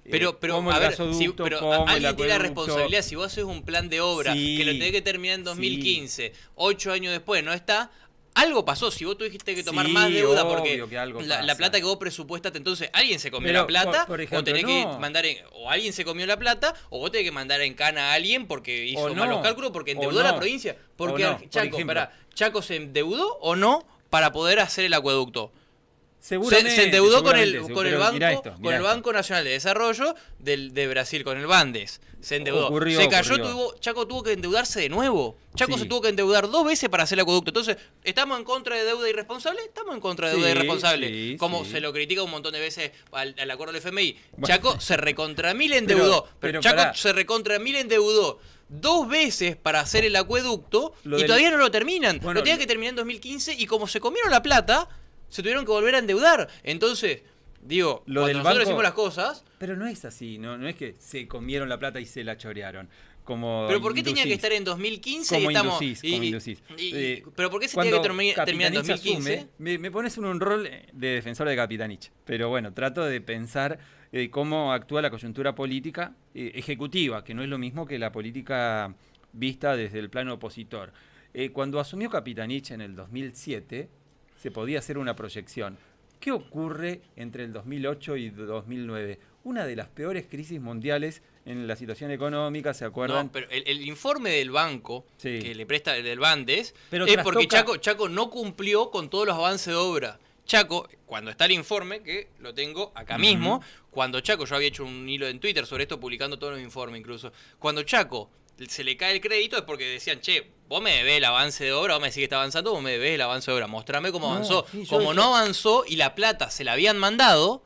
Pero a ver, alguien tiene la responsabilidad. Si vos haces un plan de obra que lo tenés que terminar en 2015, 8 años después no está, Algo pasó, si vos tuviste que tomar más deuda porque la plata que vos presupuestaste, entonces alguien se comió la plata, por ejemplo, o tenés que mandar o alguien se comió la plata, o vos tenés que mandar en cana a alguien porque hizo malos cálculos, porque endeudó a la provincia. Porque Chaco se endeudó o no para poder hacer el acueducto. Se endeudó con el Banco Nacional de Desarrollo de Brasil, con el Bandes. Se endeudó. Se cayó, Chaco tuvo que endeudarse de nuevo. Chaco se tuvo que endeudar 2 veces para hacer el acueducto. Entonces, ¿estamos en contra de deuda irresponsable? Estamos en contra de deuda irresponsable. Como se lo critica un montón de veces al acuerdo del FMI. Chaco se recontra mil endeudó. Pero Chaco se recontra mil endeudó 2 veces para hacer el acueducto y todavía no lo terminan. Lo tenían que terminar en 2015 y como se comieron la plata, se tuvieron que volver a endeudar. Entonces, digo, cuando nosotros decimos las cosas... Pero no es así, no es que se comieron la plata y se la chorearon. ¿Pero por qué tenía que estar en 2015 como y estamos... Inducís. ¿Pero por qué se tenía que terminar en 2015? Asume, me pones en un rol de defensor de Capitanich. Pero bueno, trato de pensar cómo actúa la coyuntura política ejecutiva, que no es lo mismo que la política vista desde el plano opositor. Cuando asumió Capitanich en el 2007... se podía hacer una proyección. ¿Qué ocurre entre el 2008 y 2009? Una de las peores crisis mundiales en la situación económica, ¿se acuerdan? No, pero el informe del banco que le presta del Bandes es porque Chaco no cumplió con todos los avances de obra. Chaco, cuando está el informe, que lo tengo acá mismo, cuando Chaco, yo había hecho un hilo en Twitter sobre esto, publicando todos los informes incluso, cuando Chaco se le cae el crédito es porque decían, che, vos me debés el avance de obra, vos me decís que está avanzando, vos me debés el avance de obra, mostrame cómo avanzó. No avanzó y la plata se la habían mandado,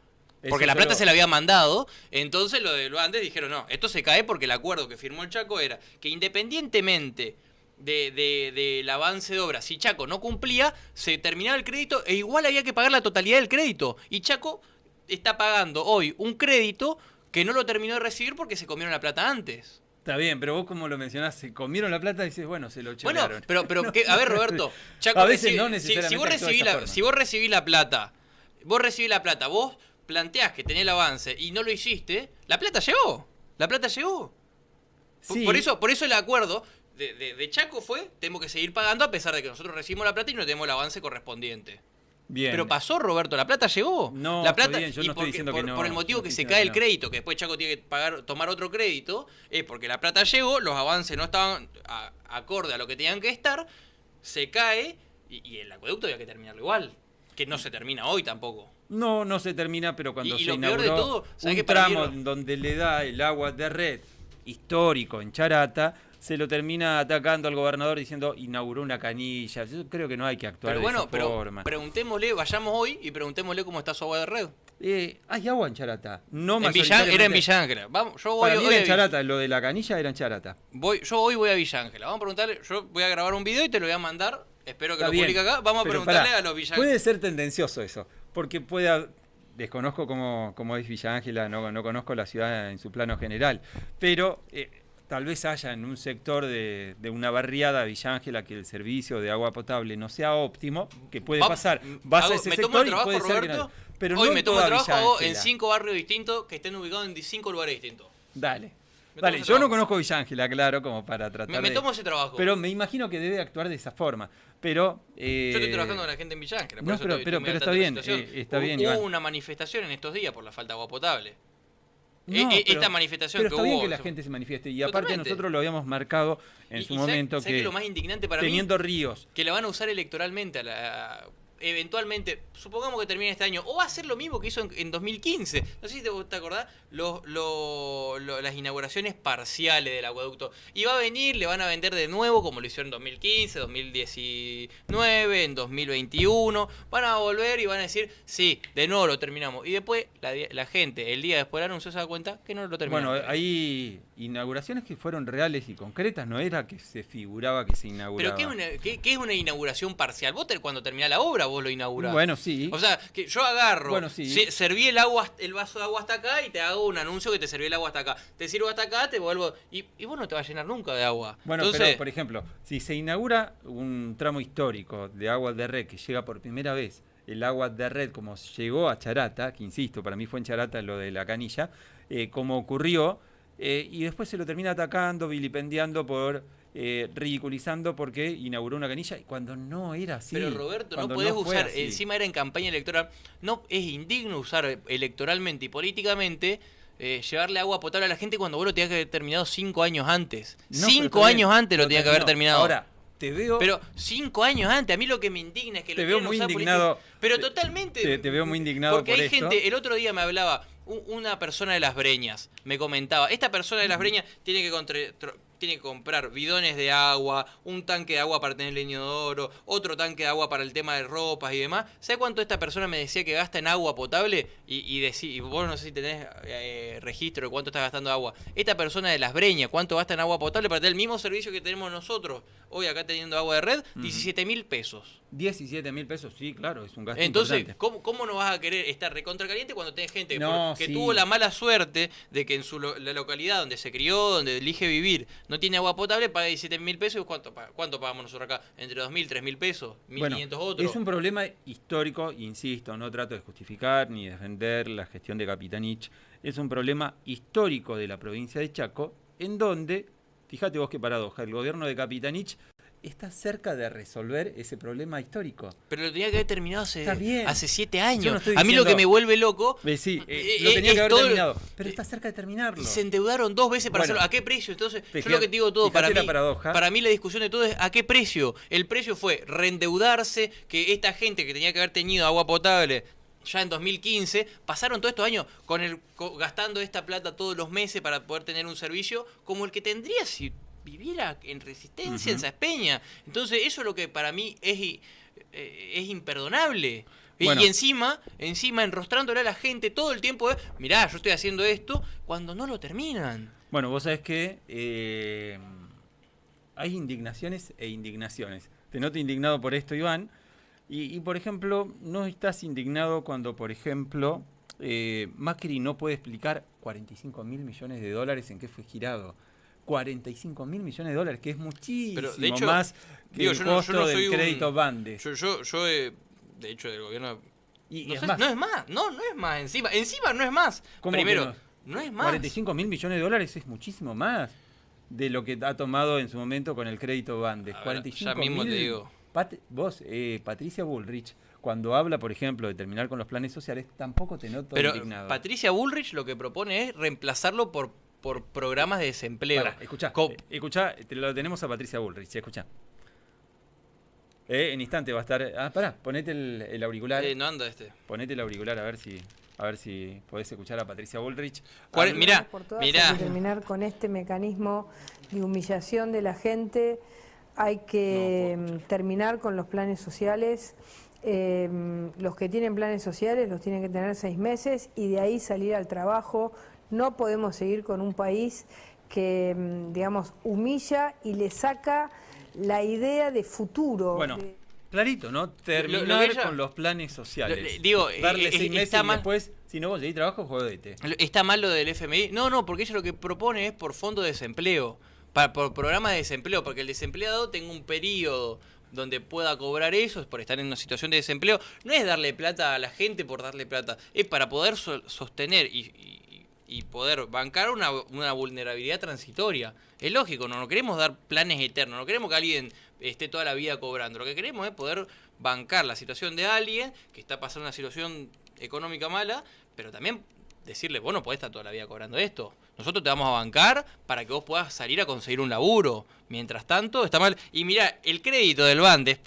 porque la plata se la habían mandado, entonces lo de antes dijeron, no, esto se cae porque el acuerdo que firmó el Chaco era que independientemente del avance de obra, si Chaco no cumplía, se terminaba el crédito e igual había que pagar la totalidad del crédito. Y Chaco está pagando hoy un crédito que no lo terminó de recibir porque se comieron la plata antes. Está bien, pero vos como lo mencionás, se comieron la plata y dices, bueno, se lo chorearon. Bueno, pero a ver, Roberto, Chaco, a veces no necesariamente si vos recibís la plata, vos planteás que tenés el avance y no lo hiciste, la plata llegó. Sí. Por eso el acuerdo de Chaco fue, tenemos que seguir pagando a pesar de que nosotros recibimos la plata y no tenemos el avance correspondiente. Bien. Pero pasó, Roberto, la plata llegó. No, la plata, bien, yo no estoy diciendo que no. Por el motivo que se cae el crédito, que después Chaco tiene que tomar otro crédito, es porque la plata llegó, los avances no estaban acorde a lo que tenían que estar, se cae y el acueducto había que terminarlo igual. Que no se termina hoy tampoco. No se termina, pero cuando se inauguró peor de todo, un tramo donde le da el agua de red histórico en Charata, se lo termina atacando al gobernador diciendo inauguró una canilla. Yo creo que no hay que actuar de esa forma. Preguntémosle, vayamos hoy y preguntémosle cómo está su agua de red. Hay agua en Charata. No era en Villa Ángela. Para mí era en Charata, lo de la canilla era en Charata. Yo hoy voy a Villa Ángela. Vamos a preguntarle, yo voy a grabar un video y te lo voy a mandar. Espero que lo publique acá. Vamos a preguntarle a los Villa Ángela. Puede ser tendencioso eso, porque desconozco cómo es Villa Ángela, no conozco la ciudad en su plano general, pero tal vez haya en un sector de una barriada de Villa Ángela que el servicio de agua potable no sea óptimo, que puede pasar. Vas a ese sector y puede ser que no. Pero hoy no me tomo el trabajo en 5 barrios distintos que estén ubicados en 5 lugares distintos. Dale, yo no conozco Villa Ángela, claro, como para tratar me tomo ese trabajo. Pero me imagino que debe actuar de esa forma. Pero yo estoy trabajando con la gente en Villa Ángela. Pero está bien, Hubo una manifestación en estos días por la falta de agua potable. Esta manifestación pero está bien que la gente se manifieste. Y aparte nosotros lo habíamos marcado en su momento. ¿sabes que lo más indignante para teniendo mí? ríos. Que la van a usar electoralmente eventualmente, supongamos que termine este año, o va a ser lo mismo que hizo en 2015. No sé si te acordás, las inauguraciones parciales del acueducto. Y va a venir, le van a vender de nuevo, como lo hicieron en 2015, 2019, en 2021. Van a volver y van a decir, sí, de nuevo lo terminamos. Y después la gente, el día después del anuncio, se da cuenta que no lo terminaron. Bueno, hay inauguraciones que fueron reales y concretas, no era que se figuraba que se inauguraba. ¿Pero qué es una inauguración parcial? Vos cuando terminás la obra, vos lo inaugurás. Bueno, sí. O sea, que yo agarro, sí. Serví el vaso de agua hasta acá y te hago un anuncio que te serví el agua hasta acá. Te sirvo hasta acá, te vuelvo... Y vos no te vas a llenar nunca de agua. Bueno, entonces, pero por ejemplo, si se inaugura un tramo histórico de agua de red que llega por primera vez, el agua de red como llegó a Charata, que insisto, para mí fue en Charata lo de la canilla, como ocurrió, y después se lo termina atacando, vilipendiando ridiculizando porque inauguró una canilla cuando no era así. Pero Roberto, no podés usar, encima era en campaña electoral, no es indigno usar electoralmente y políticamente llevarle agua potable a la gente cuando vos lo tenías que haber terminado 5 años antes. No, 5 años antes lo tenías que haber terminado. Ahora, te veo... Pero 5 años antes, a mí lo que me indigna es que te veo muy indignado. Pero totalmente. Te veo muy indignado porque por hay esto. gente, el otro día me hablaba una persona de Las Breñas, me comentaba, esta persona de Las Breñas tiene que comprar bidones de agua, un tanque de agua para tener el inodoro, otro tanque de agua para el tema de ropas y demás. ¿Sabe cuánto esta persona me decía que gasta en agua potable? Y vos no sé si tenés registro de cuánto está gastando de agua. Esta persona de Las Breñas, ¿cuánto gasta en agua potable para tener el mismo servicio que tenemos nosotros hoy acá teniendo agua de red? 17.000 pesos. 17.000 pesos, sí, claro, es un gasto Entonces, importante. ¿cómo no vas a querer estar recontracaliente cuando tenés gente que sí. tuvo la mala suerte de que en la localidad donde se crió, donde elige vivir, no tiene agua potable, paga 17.000 pesos? ¿Cuánto pagamos nosotros acá? Entre 2.000, 3.000 pesos, 1.500 otros. Es un problema histórico, insisto, no trato de justificar ni defender la gestión de Capitanich. Es un problema histórico de la provincia de Chaco, en donde, fíjate vos qué paradoja, el gobierno de Capitanich está cerca de resolver ese problema histórico. Pero lo tenía que haber terminado hace 7 años. No a mí lo que me vuelve loco... sí, lo tenía que haber terminado. Pero está cerca de terminarlo. Y se endeudaron 2 veces para hacerlo. ¿A qué precio? Entonces, yo lo que te digo todo, para mí la discusión de todo es ¿a qué precio? El precio fue reendeudarse, que esta gente que tenía que haber tenido agua potable ya en 2015, pasaron todos estos años gastando esta plata todos los meses para poder tener un servicio como el que tendría si viviera en Resistencia, en Saspeña. Entonces eso es lo que para mí es imperdonable. Bueno. Y encima enrostrándole a la gente todo el tiempo mirá, yo estoy haciendo esto, cuando no lo terminan. Bueno, vos sabés que hay indignaciones e indignaciones. Te noto indignado por esto, Iván. Y por ejemplo, no estás indignado cuando, por ejemplo, Macri no puede explicar 45.000 millones de dólares en qué fue girado. 45.000 millones de dólares, que es muchísimo más que el costo del crédito Bandes. Yo de hecho, del gobierno... Y no es sé, más. No es más. Encima no es más. Primero, no es más. 45.000 millones de dólares es muchísimo más de lo que ha tomado en su momento con el crédito Bandes. 45.000. Ya mismo te digo. Patricia Bullrich, cuando habla, por ejemplo, de terminar con los planes sociales, tampoco te noto indignado. Patricia Bullrich lo que propone es reemplazarlo por programas de desempleo. Escuchá, lo tenemos a Patricia Bullrich, escuchá. En instante va a estar... ponete el auricular. No anda Ponete el auricular a ver si podés escuchar a Patricia Bullrich. Mirá. Hay que terminar con este mecanismo de humillación de la gente. Hay que terminar con los planes sociales. Los que tienen planes sociales los tienen que tener 6 meses y de ahí salir al trabajo. No podemos seguir con un país que, digamos, humilla y le saca la idea de futuro. Bueno, clarito, ¿no? Terminar con los planes sociales. Darle 6 meses y después, si no conseguís trabajo, jodete. ¿Está mal lo del FMI? No, porque ella lo que propone es por fondo de desempleo, por programa de desempleo, porque el desempleado tenga un periodo donde pueda cobrar eso, es por estar en una situación de desempleo. No es darle plata a la gente por darle plata, es para poder sostener y poder bancar una vulnerabilidad transitoria. Es lógico, no queremos dar planes eternos, no queremos que alguien esté toda la vida cobrando. Lo que queremos es poder bancar la situación de alguien que está pasando una situación económica mala, pero también decirle, vos no podés estar toda la vida cobrando esto. Nosotros te vamos a bancar para que vos puedas salir a conseguir un laburo. Mientras tanto, está mal. Y mirá, el crédito del Bandes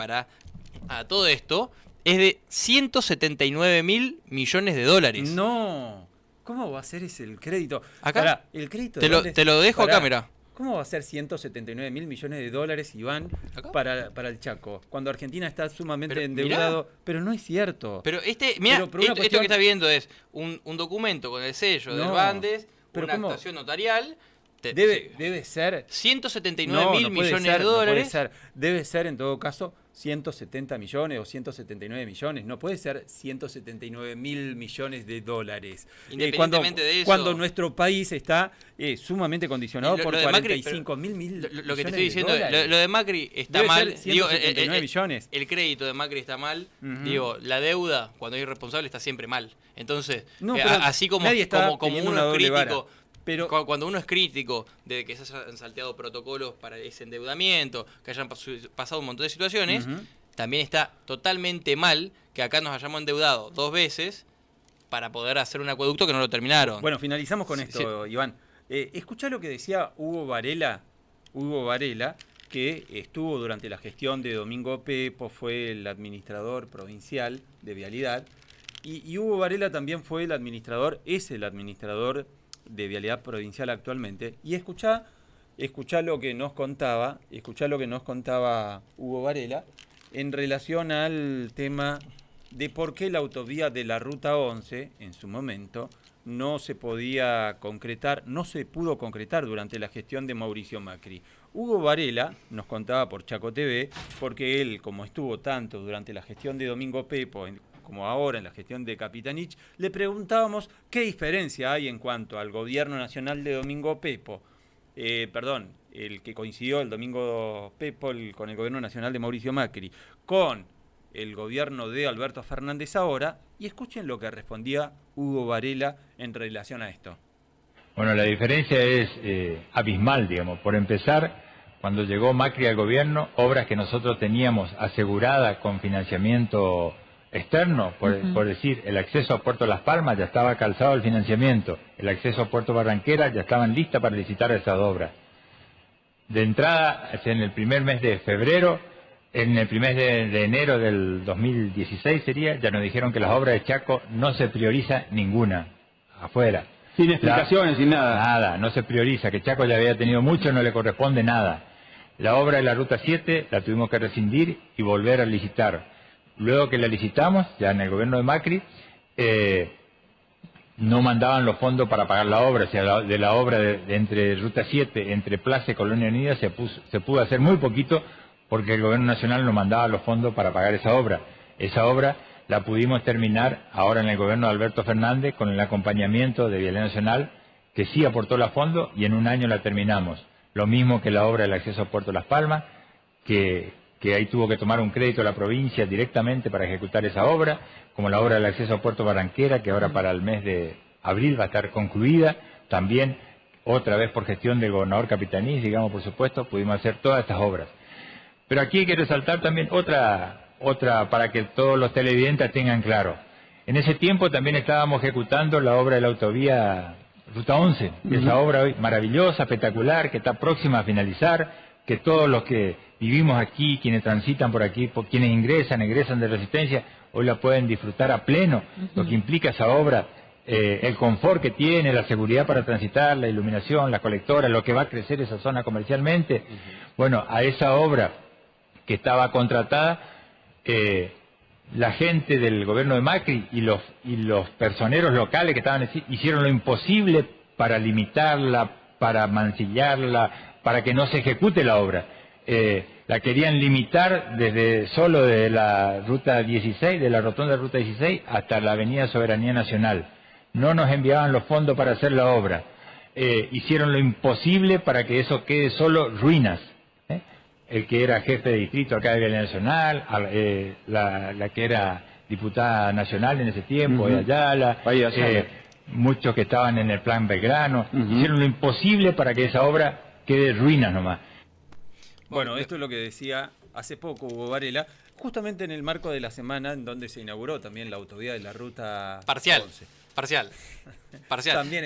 a todo esto es de 179.000 millones de dólares. No. ¿Cómo va a ser ese el crédito? Acá el crédito te lo dejo acá, mirá. ¿Cómo va a ser 179.000 millones de dólares, Iván, para el Chaco? Cuando Argentina está sumamente endeudado. Mirá. Pero no es cierto. Pero esto que está viendo es un documento con el sello del Bandes, una actuación notarial. Debe ser 179.000 millones de dólares. No puede ser. Debe ser, en todo caso, 170 millones o 179 millones. No puede ser 179.000 millones de dólares. Independientemente de eso. Cuando nuestro país está sumamente condicionado por 45.000 millones. Lo que te estoy diciendo, lo de Macri está debe mal. 179 millones. El crédito de Macri está mal. La deuda, cuando es irresponsable, está siempre mal. Entonces, así como uno es crítico. Pero cuando uno es crítico de que se hayan salteado protocolos para ese endeudamiento, que hayan pasado un montón de situaciones, también está totalmente mal que acá nos hayamos endeudado 2 veces para poder hacer un acueducto que no lo terminaron. Bueno, finalizamos con esto, Iván. Escuchá lo que decía Hugo Varela, que estuvo durante la gestión de Domingo Pepo, fue el administrador provincial de Vialidad, y Hugo Varela también fue es el administrador de Vialidad provincial actualmente. Y escuchá lo que nos contaba, Hugo Varela en relación al tema de por qué la autovía de la Ruta 11, en su momento, no se pudo concretar durante la gestión de Mauricio Macri. Hugo Varela nos contaba por Chaco TV, porque él, como estuvo tanto durante la gestión de Domingo Pepo como ahora en la gestión de Capitanich, le preguntábamos qué diferencia hay en cuanto al gobierno nacional de Domingo Pepo, el que coincidió el Domingo Pepo con el gobierno nacional de Mauricio Macri, con el gobierno de Alberto Fernández ahora, y escuchen lo que respondía Hugo Varela en relación a esto. Bueno, la diferencia es abismal, digamos. Por empezar, cuando llegó Macri al gobierno, obras que nosotros teníamos aseguradas con financiamiento externo, por decir, el acceso a Puerto Las Palmas ya estaba calzado el financiamiento, el acceso a Puerto Barranquera ya estaban listas para licitar esas obras. De entrada, en el primer mes de febrero, en el primer de enero del 2016 ya nos dijeron que las obras de Chaco no se prioriza ninguna, afuera. Sin explicaciones, sin nada. Nada, no se prioriza, que Chaco ya había tenido mucho, no le corresponde nada. La obra de la Ruta 7 la tuvimos que rescindir y volver a licitar. Luego que la licitamos, ya en el gobierno de Macri, no mandaban los fondos para pagar la obra. O sea, de la obra de entre Ruta 7, entre Plaza y Colonia Unida, se pudo hacer muy poquito porque el gobierno nacional no mandaba los fondos para pagar esa obra. Esa obra la pudimos terminar ahora en el gobierno de Alberto Fernández con el acompañamiento de Vialidad Nacional, que sí aportó los fondos, y en un año la terminamos. Lo mismo que la obra del acceso a Puerto Las Palmas, que ahí tuvo que tomar un crédito a la provincia directamente para ejecutar esa obra, como la obra del acceso a Puerto Barranquera, que ahora para el mes de abril va a estar concluida, también otra vez por gestión del gobernador Capitanich, digamos, por supuesto, pudimos hacer todas estas obras. Pero aquí hay que resaltar también otra para que todos los televidentes tengan claro. En ese tiempo también estábamos ejecutando la obra de la autovía Ruta 11, esa obra hoy maravillosa, espectacular, que está próxima a finalizar, que todos los que vivimos aquí, quienes transitan por aquí, quienes egresan de Resistencia, hoy la pueden disfrutar a pleno, lo que implica esa obra, el confort que tiene, la seguridad para transitar, la iluminación, la colectora, lo que va a crecer esa zona comercialmente. Bueno, a esa obra que estaba contratada, la gente del gobierno de Macri y los personeros locales que estaban hicieron lo imposible para limitarla, para mancillarla, para que no se ejecute la obra. La querían limitar solo de la ruta 16, de la rotonda de ruta 16 hasta la avenida Soberanía Nacional. No nos enviaban los fondos para hacer la obra. Hicieron lo imposible para que eso quede solo ruinas. El que era jefe de distrito acá de Vialidad Nacional, la que era diputada nacional en ese tiempo, de Ayala, muchos que estaban en el plan Belgrano, hicieron lo imposible para que esa obra quede ruinas nomás. Bueno, esto es lo que decía hace poco Hugo Varela, justamente en el marco de la semana en donde se inauguró también la autovía de la Ruta 11. Parcial.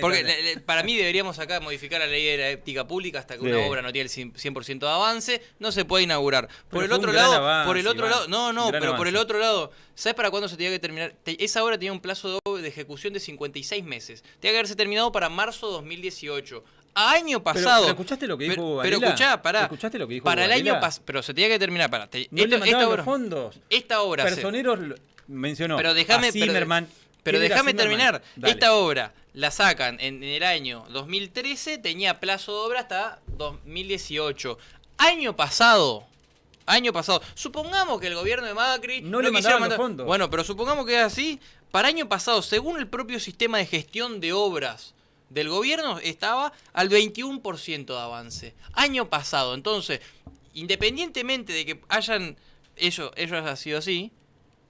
Porque para mí deberíamos acá modificar la ley de la ética pública hasta que una obra no tiene el 100% de avance, no se puede inaugurar. Por el otro lado, ¿sabes para cuándo se tenía que terminar? Esa obra tenía un plazo de ejecución de 56 meses. Tenía que haberse terminado para marzo de 2018. Año pasado. Pero ¿escuchaste lo que dijo Hugo Varela? Pero escuchá, pará. ¿Escuchaste lo que dijo para Hugo Varela? El año pasado. Pero se tenía que terminar. No le mandaban los fondos. Esta obra. Personeros mencionó. Pero déjame. Pero déjame terminar. Dale. Esta obra la sacan en el año 2013, tenía plazo de obra hasta 2018. Año pasado. Supongamos que el gobierno de Macri no le mandaban los fondos. Bueno, pero supongamos que es así. Para año pasado, según el propio sistema de gestión de obras del gobierno, estaba al 21% de avance. Año pasado. Entonces, independientemente de que ellos haya sido así,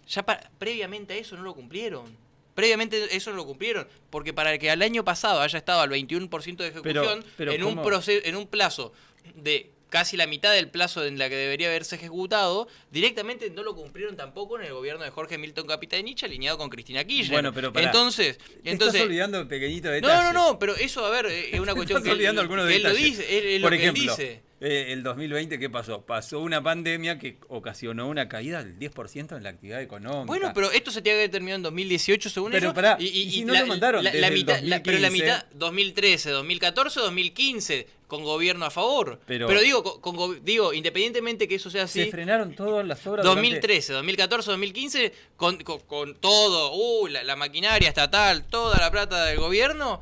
ya previamente a eso no lo cumplieron. Previamente eso no lo cumplieron, porque para que al año pasado haya estado al 21% de ejecución, en un plazo de casi la mitad del plazo en la que debería haberse ejecutado, directamente no lo cumplieron tampoco en el gobierno de Jorge Milton Capitanich, alineado con Cristina Kirchner. Bueno, pero pará. Entonces, te estás olvidando de pequeñito detalle. No, pero eso, a ver, es una cuestión que él lo dice, Por ejemplo, el 2020, ¿qué pasó? Pasó una pandemia que ocasionó una caída del 10% en la actividad económica. Bueno, pero esto se tiene que haber terminado en 2018, según ellos. Pará, y si no lo mandaron la mitad, pero la mitad, 2013, 2014, 2015, con gobierno a favor. Pero digo, independientemente que eso sea así... Se frenaron todas las obras 2013, 2014, 2015, con todo, la maquinaria estatal, toda la plata del gobierno...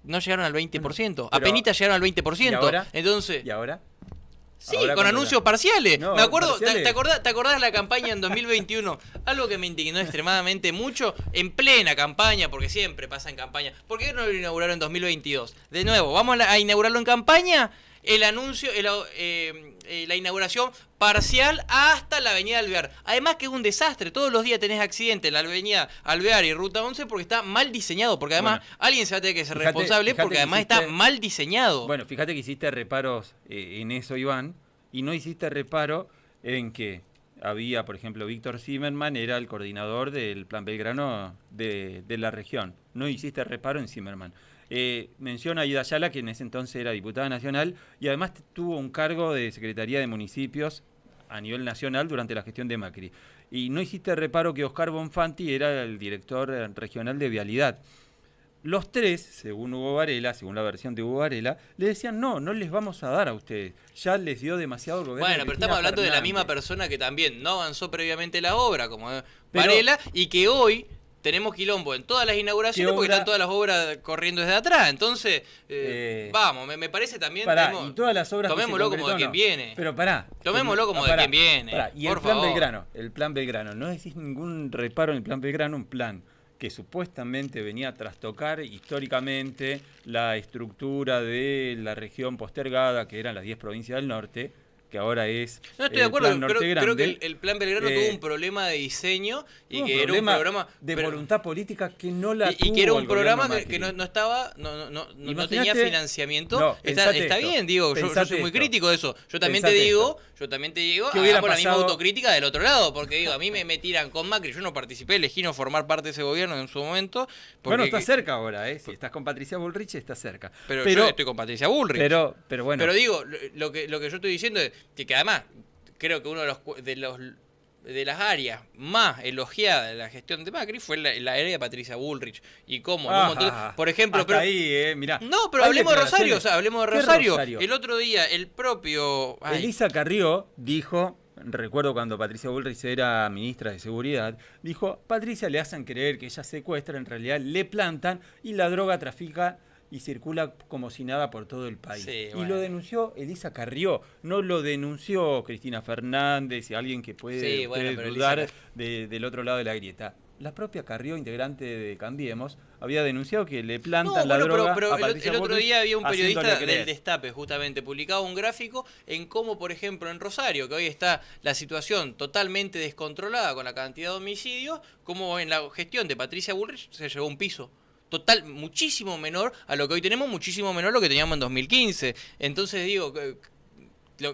No llegaron al 20%. Apenitas llegaron al 20%. ¿Y ahora? Entonces, ¿Y ahora? Sí, con anuncios parciales. No, me acuerdo, parciales. ¿te acordás de la campaña en 2021? Algo que me indignó extremadamente mucho, en plena campaña, porque siempre pasa en campaña. ¿Por qué no lo inauguraron en 2022? De nuevo, vamos a inaugurarlo en campaña. El anuncio, la inauguración parcial hasta la avenida Alvear. Además que es un desastre, todos los días tenés accidentes en la avenida Alvear y Ruta 11 porque está mal diseñado, porque además alguien se va a tener que ser responsable porque además está mal diseñado. Bueno, fíjate que hiciste reparos en eso, Iván, y no hiciste reparo en que había, por ejemplo, Víctor Zimmerman era el coordinador del Plan Belgrano de la región. No hiciste reparo en Zimmerman. Menciona a Ida Ayala, que en ese entonces era diputada nacional, y además tuvo un cargo de Secretaría de Municipios a nivel nacional durante la gestión de Macri. Y no hiciste reparo que Oscar Bonfanti era el director regional de Vialidad. Los tres, según Hugo Varela, según la versión de Hugo Varela, le decían, no les vamos a dar a ustedes, ya les dio demasiado el gobierno. Bueno, pero estamos hablando de la misma persona que también no avanzó previamente la obra, como Varela, y que hoy... tenemos quilombo en todas las inauguraciones porque están todas las obras corriendo desde atrás. Entonces, vamos, me parece también... y todas las obras tomémoslo como de quien viene. Pero tomémoslo como de quien viene. Y el Plan Belgrano. No decís ningún reparo en el Plan Belgrano, un plan que supuestamente venía a trastocar históricamente la estructura de la región postergada, que eran las 10 provincias del norte, que ahora es no estoy de acuerdo, creo que el Plan Belgrano tuvo un problema de diseño y que era un programa de voluntad política que no la tuvo y que era un programa que no estaba no tenía financiamiento. Está bien, digo, yo soy muy crítico de eso. Yo también te digo, hago la misma autocrítica del otro lado, porque digo, a mí me tiran con Macri, yo no participé, elegí no formar parte de ese gobierno en su momento. Bueno, está cerca ahora, si estás con Patricia Bullrich, estás cerca. Pero yo estoy con Patricia Bullrich. Pero bueno. Pero digo, lo que yo estoy diciendo es que además creo que uno de las áreas más elogiadas de la gestión de Macri fue la área de Patricia Bullrich y cómo por ejemplo, hasta ahí, mirá. No, pero hablemos de Rosario, hablemos de Rosario. El otro día el propio Elisa Carrió dijo, recuerdo cuando Patricia Bullrich era ministra de Seguridad, dijo, Patricia le hacen creer que ella secuestra, en realidad le plantan y la droga trafica y circula como si nada por todo el país. Sí, bueno. Y lo denunció Elisa Carrió, no lo denunció Cristina Fernández y alguien que puede dudar del otro lado de la grieta. La propia Carrió, integrante de Cambiemos, había denunciado que le plantan la droga pero a Patricia el otro día había un periodista del Destape, justamente, publicaba un gráfico en cómo, por ejemplo, en Rosario, que hoy está la situación totalmente descontrolada con la cantidad de homicidios, como en la gestión de Patricia Bullrich se llevó un piso. Muchísimo menor a lo que hoy tenemos, muchísimo menor a lo que teníamos en 2015. Entonces digo,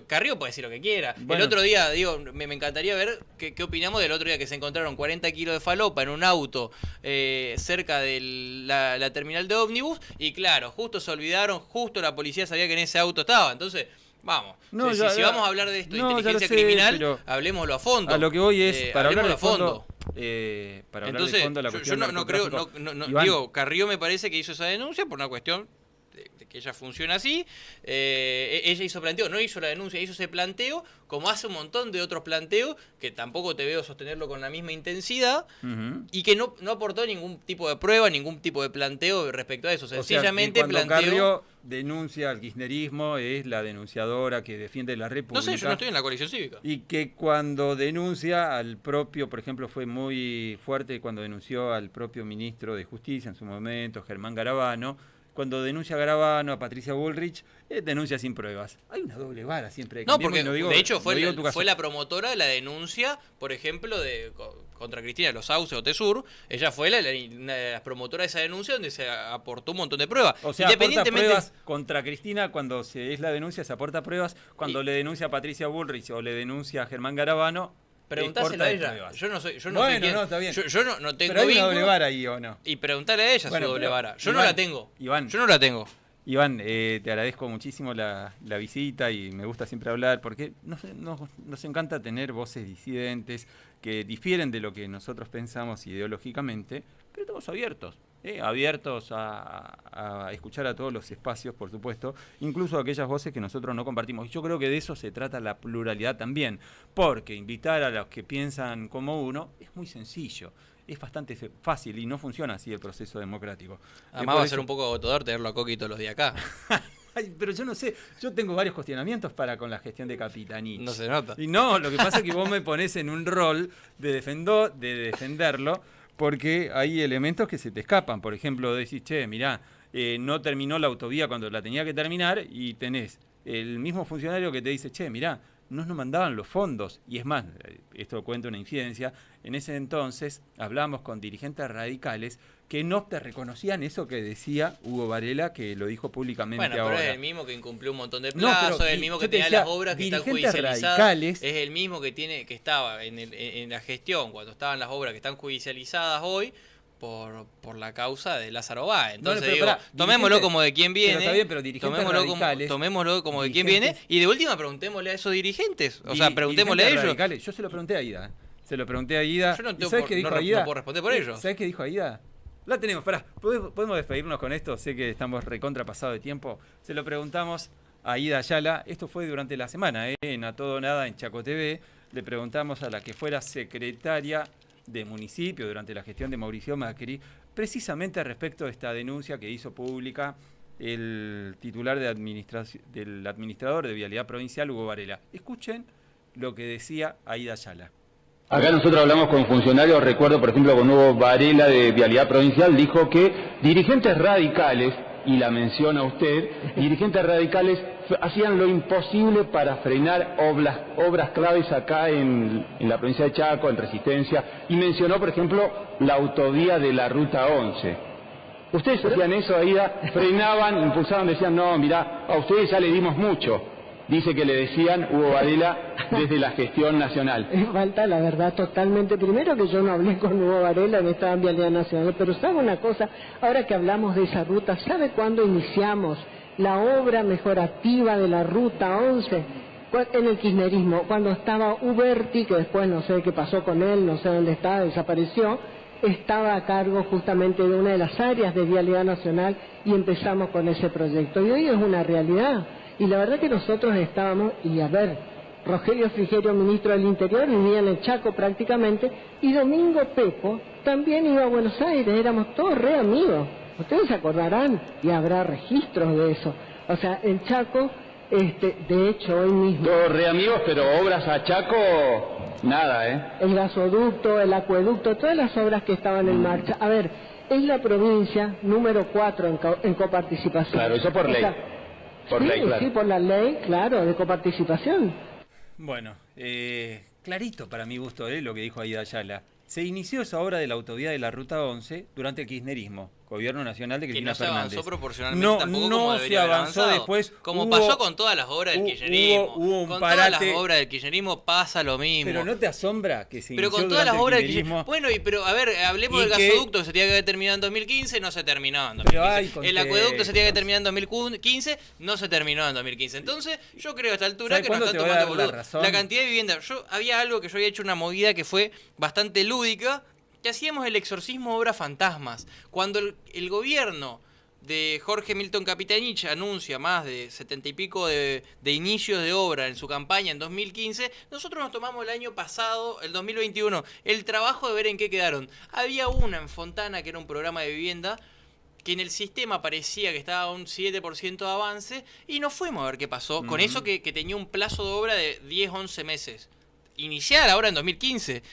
Carrió puede decir lo que quiera. Bueno. El otro día, digo, me encantaría ver qué opinamos del otro día que se encontraron 40 kilos de falopa en un auto cerca de la terminal de ómnibus y claro, justo se olvidaron, justo la policía sabía que en ese auto estaba. Entonces, vamos, si vamos a hablar de esto, inteligencia criminal, hablemoslo a fondo. A lo que voy es, para hablar de fondo... Entonces, yo no creo, digo, Carrió me parece que hizo esa denuncia por una cuestión de que ella funciona así. Ella hizo planteo, no hizo la denuncia, hizo ese planteo, como hace un montón de otros planteos, que tampoco te veo sostenerlo con la misma intensidad, y que no aportó ningún tipo de prueba, ningún tipo de planteo respecto a eso. Sencillamente cuando planteó... Carrió denuncia al kirchnerismo, es la denunciadora que defiende la República. No sé, yo no estoy en la coalición cívica. Y que cuando denuncia al propio, por ejemplo, fue muy fuerte cuando denunció al propio ministro de Justicia en su momento, Germán Garabano, cuando denuncia a Garabano, a Patricia Bullrich, denuncia sin pruebas. Hay una doble vara siempre. No, porque de hecho fue la promotora de la denuncia, por ejemplo, contra Cristina de los Sauces o Tesur. Ella fue una de las promotoras de esa denuncia donde se aportó un montón de pruebas. O sea, aporta pruebas contra Cristina cuando es la denuncia, se aporta pruebas. Cuando le denuncia a Patricia Bullrich o le denuncia a Germán Garabano, preguntásela a ella. Yo no soy bueno, quien, no, está bien. Yo no tengo. Pero hay una doble vara ahí, ¿o no? Y preguntarle a ella su doble vara. Yo Iván, no la tengo. Iván, yo no la tengo. Iván, te agradezco muchísimo la visita y me gusta siempre hablar porque nos encanta tener voces disidentes que difieren de lo que nosotros pensamos ideológicamente, pero estamos abiertos. Abiertos a escuchar a todos los espacios, por supuesto, incluso aquellas voces que nosotros no compartimos. Y yo creo que de eso se trata la pluralidad también, porque invitar a los que piensan como uno es muy sencillo, es bastante fácil y no funciona así el proceso democrático. Además va a ser un poco agotador tenerlo a Coqui todos los días acá. Ay, pero yo no sé, yo tengo varios cuestionamientos con la gestión de Capitanich. No se nota. Y no, lo que pasa es que vos me ponés en un rol de defenderlo, porque hay elementos que se te escapan. Por ejemplo, decís, che, mirá, no terminó la autovía cuando la tenía que terminar y tenés el mismo funcionario que te dice, che, mirá, no nos mandaban los fondos. Y es más, esto cuenta una infidencia, en ese entonces hablamos con dirigentes radicales que no te reconocían eso que decía Hugo Varela, que lo dijo públicamente ahora. Bueno, pero es el mismo que incumplió un montón de plazos, es el mismo que tenía las obras que están judicializadas, radicales, es el mismo que estaba en la gestión cuando estaban las obras que están judicializadas hoy por la causa de Lázaro Báez. Entonces tomémoslo como de quién viene, tomémoslo como de quién viene y de última preguntémosle a esos dirigentes, o sea, preguntémosle a ellos. Radicales. Yo se lo pregunté a Aida. Yo no ¿Sabes qué dijo Aida? No puedo responder por ellos. ¿Sabes qué dijo Aida? La tenemos, pará, ¿podemos despedirnos con esto? Sé que estamos recontrapasado de tiempo. Se lo preguntamos a Aida Ayala, esto fue durante la semana, en A Todo Nada, en Chaco TV. Le preguntamos a la que fuera secretaria de municipio durante la gestión de Mauricio Macri, precisamente respecto a esta denuncia que hizo pública el titular del administrador de Vialidad Provincial, Hugo Varela. Escuchen lo que decía Aida Ayala. Acá nosotros hablamos con funcionarios, recuerdo por ejemplo con Hugo Varela de Vialidad Provincial, dijo que dirigentes radicales, y la menciona usted, dirigentes radicales hacían lo imposible para frenar obras claves acá en la provincia de Chaco, en Resistencia, y mencionó por ejemplo la autovía de la Ruta 11. ¿Ustedes hacían eso, Aida? Frenaban, impulsaban, decían, no, mirá, a ustedes ya le dimos mucho. Dice que le decían Hugo Varela desde la gestión nacional. Falta la verdad totalmente. Primero que yo no hablé con Hugo Varela, no estaba en Vialidad Nacional, pero sabe una cosa, ahora que hablamos de esa ruta, ¿sabe cuándo iniciamos la obra mejorativa de la Ruta 11? En el kirchnerismo, cuando estaba Uberti, que después no sé qué pasó con él, no sé dónde está, desapareció, estaba a cargo justamente de una de las áreas de Vialidad Nacional y empezamos con ese proyecto. Y hoy es una realidad. Y la verdad que nosotros estábamos, y a ver, Rogelio Frigerio, ministro del Interior, vivía en el Chaco prácticamente, y Domingo Pepo también iba a Buenos Aires, éramos todos re amigos. Ustedes se acordarán, y habrá registros de eso. O sea, el Chaco, de hecho, hoy mismo... Todos re amigos, pero obras a Chaco, nada, ¿eh? El gasoducto, el acueducto, todas las obras que estaban en marcha. A ver, es la provincia número 4 en coparticipación. Claro, eso por ley. Sí, por la ley, claro, de coparticipación. Bueno, clarito para mi gusto lo que dijo Aida Ayala. Se inició esa obra de la autovía de la Ruta 11 durante el kirchnerismo, gobierno nacional de Cristina Fernández. Que no se avanzó proporcionalmente tampoco como se avanzó después. Como pasó con todas las obras del kirchnerismo. Con todas las obras del kirchnerismo pasa lo mismo. Pero ¿no te asombra que se inició con todas las obras del kirchnerismo? Bueno, pero a ver, hablemos del gasoducto que se tenía que haber terminado en 2015, no se terminó en 2015. El acueducto se tenía que haber terminado en 2015, no se terminó en 2015. Entonces, yo creo a esta altura que nos están tomando boludo. La cantidad de viviendas. Había algo que yo había hecho una movida que fue bastante lúdica, que hacíamos el exorcismo de obras fantasmas. Cuando el gobierno de Jorge Milton Capitanich anuncia más de 70 y pico de inicios de obra en su campaña en 2015, nosotros nos tomamos el año pasado, el 2021, el trabajo de ver en qué quedaron. Había una en Fontana que era un programa de vivienda que en el sistema parecía que estaba a un 7% de avance y no fuimos a ver qué pasó con eso que tenía un plazo de obra de 10, 11 meses. inicial, ahora en 2015.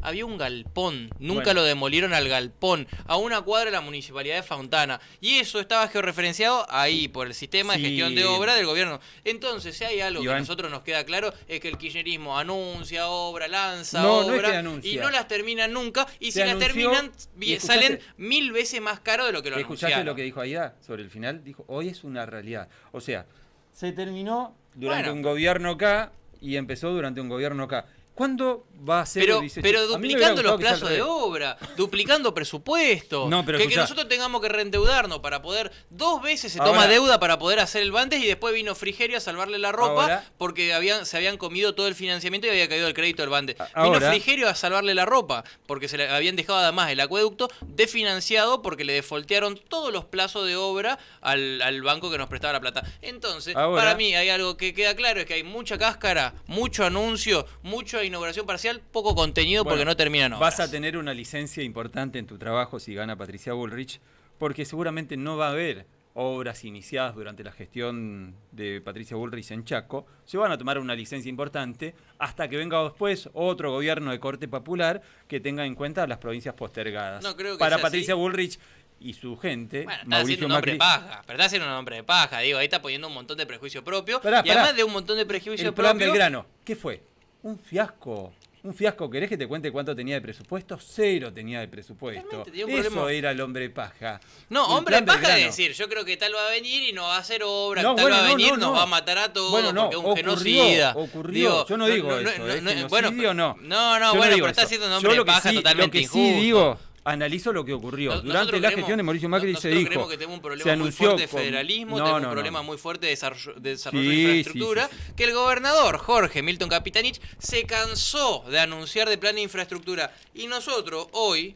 Había un galpón, nunca lo demolieron al galpón, a una cuadra de la municipalidad de Fontana. Y eso estaba georreferenciado ahí, por el sistema de gestión de obra del gobierno. Entonces, si hay algo que a nosotros nos queda claro, es que el kirchnerismo anuncia obra, lanza obra, y no las terminan nunca, y si las terminan, salen 1000 veces más caro de lo que lo anunciaron. ¿Escuchaste lo que dijo Aida sobre el final? Dijo, hoy es una realidad. O sea, se terminó durante un gobierno acá y empezó durante un gobierno acá. ¿Cuándo va a ser? Pero duplicando los plazos de obra, duplicando presupuesto, que nosotros tengamos que reendeudarnos para poder, 2 veces se toma deuda para poder hacer el Bandes y después vino Frigerio a salvarle la ropa porque se habían comido todo el financiamiento y había caído el crédito del Bandes. Vino Frigerio a salvarle la ropa porque se le habían dejado además el acueducto desfinanciado porque le defoltearon todos los plazos de obra al banco que nos prestaba la plata. Entonces, para mí hay algo que queda claro, es que hay mucha cáscara, mucho anuncio, mucha inauguración parcial, poco contenido porque no terminan obras. Vas a tener una licencia importante en tu trabajo si gana Patricia Bullrich, porque seguramente no va a haber obras iniciadas durante la gestión de Patricia Bullrich en Chaco. Se van a tomar una licencia importante hasta que venga después otro gobierno de corte popular que tenga en cuenta las provincias postergadas. No creo que para sea Patricia así. Bullrich y su gente, bueno, está haciendo un hombre de paja, pero está haciendo un hombre de paja, digo, ahí está poniendo un montón de prejuicio propio, y además de un montón de prejuicio el propio... plan Belgrano, ¿qué fue? Un fiasco. Un fiasco. ¿Querés que te cuente cuánto tenía de presupuesto? 0 tenía de presupuesto. Eso era el hombre de paja. No, hombre de paja es decir, yo creo que tal va a venir y no va a hacer obra, tal va a venir, nos va a matar a todos, porque es un genocida. Ocurrió. Yo no digo eso. Genocidio no. No, bueno, pero está haciendo un hombre de paja totalmente injusto. Sí digo, analizo lo que ocurrió. Durante la gestión de Mauricio Macri se dijo... creemos que tenemos un problema muy fuerte de federalismo, tenemos un problema muy fuerte de desarrollo de infraestructura, que el gobernador Jorge Milton Capitanich se cansó de anunciar de plan de infraestructura. Y nosotros hoy,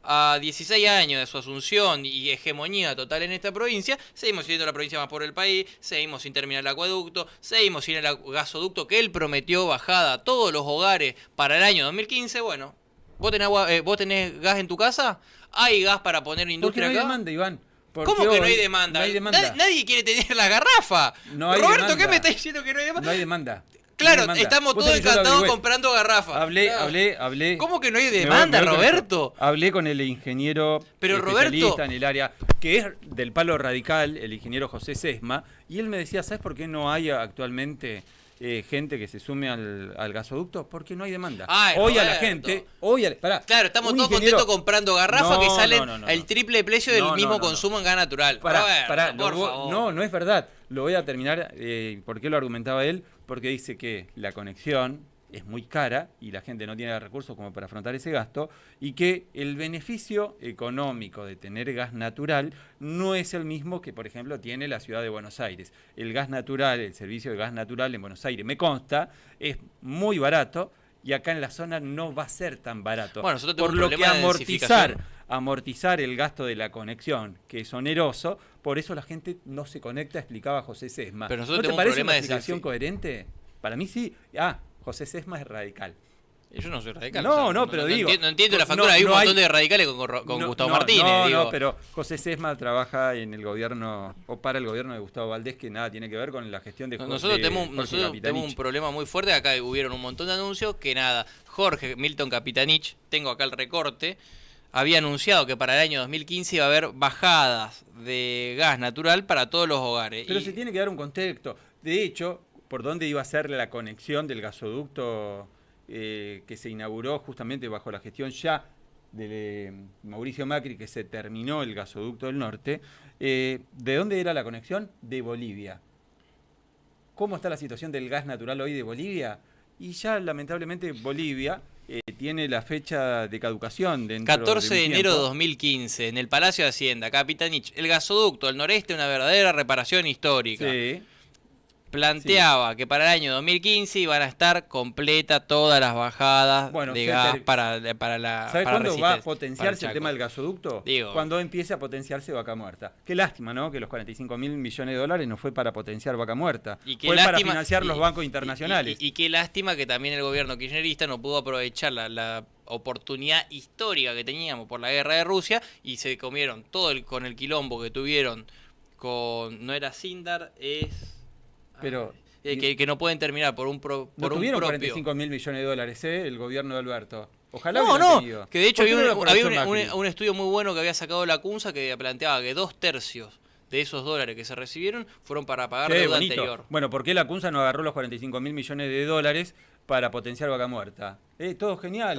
a 16 años de su asunción y hegemonía total en esta provincia, seguimos siendo la provincia más pobre del país, seguimos sin terminar el acueducto, seguimos sin el gasoducto que él prometió bajada a todos los hogares para el año 2015, bueno... ¿Vos tenés gas en tu casa? ¿Hay gas para poner industria acá? No hay demanda, Iván. ¿Cómo que no hay demanda? No hay demanda. Nadie quiere tener la garrafa. No hay Roberto, demanda. ¿qué me está diciendo que no hay demanda? No hay demanda. Claro, estamos todos encantados comprando garrafas. Hablé. ¿Cómo que no hay demanda, Roberto? Hablé con el ingeniero especialista en el área, que es del palo radical, el ingeniero José Sesma, y él me decía, ¿sabes por qué no hay actualmente gente que se sume al gasoducto? Porque no hay demanda. Hoy a la gente... Claro, estamos todos contentos comprando garrafas que salen el triple precio del mismo consumo en gas natural. Por favor. No es verdad. Lo voy a terminar. ¿Por qué lo argumentaba él? Porque dice que la conexión es muy cara y la gente no tiene recursos como para afrontar ese gasto, y que el beneficio económico de tener gas natural no es el mismo que, por ejemplo, tiene la ciudad de Buenos Aires. El gas natural, el servicio de gas natural en Buenos Aires, me consta, es muy barato, y acá en la zona no va a ser tan barato. Bueno, nosotros tenemos por lo que amortizar el gasto de la conexión, que es oneroso, por eso la gente no se conecta, explicaba José Sesma. Pero nosotros ¿No te parece una de explicación coherente? Para mí sí. José Sesma es radical. Yo no soy radical. Pero digo... No entiendo la factura, hay un montón de radicales con Gustavo Martínez. No, pero José Sesma trabaja en el gobierno, o para el gobierno de Gustavo Valdés, que nada tiene que ver con la gestión de Jorge. Nosotros tenemos un problema muy fuerte, acá hubieron un montón de anuncios, que nada, Jorge Milton Capitanich, tengo acá el recorte, había anunciado que para el año 2015 iba a haber bajadas de gas natural para todos los hogares. Pero se tiene que dar un contexto. De hecho, ¿por dónde iba a ser la conexión del gasoducto que se inauguró justamente bajo la gestión ya de Mauricio Macri, que se terminó el gasoducto del norte? ¿De dónde era la conexión? De Bolivia. ¿Cómo está la situación del gas natural hoy de Bolivia? Y ya lamentablemente Bolivia tiene la fecha de caducación dentro 14 de enero de 2015, en el Palacio de Hacienda, Capitanich, el gasoducto del noreste, una verdadera reparación histórica. Sí. Planteaba que para el año 2015 iban a estar completas todas las bajadas de gas para la... ¿Sabes cuándo va a potenciarse el tema del gasoducto? Cuando empiece a potenciarse Vaca Muerta. Qué lástima, ¿no? Que los 45.000 millones de dólares no fue para potenciar Vaca Muerta. Fue para financiar los bancos internacionales. Y qué lástima que también el gobierno kirchnerista no pudo aprovechar la oportunidad histórica que teníamos por la guerra de Rusia y se comieron todo con el quilombo que tuvieron con... No era Sindar, es... Pero que no pueden terminar por un propio... No tuvieron 45 mil millones de dólares, el gobierno de Alberto. Ojalá no, tenido. Que de hecho había un estudio muy bueno que había sacado la CUNSA que planteaba que 2/3 de esos dólares que se recibieron fueron para pagar deuda anterior. Bueno, ¿por qué la CUNSA no agarró los 45 mil millones de dólares para potenciar Vaca Muerta? Todo genial,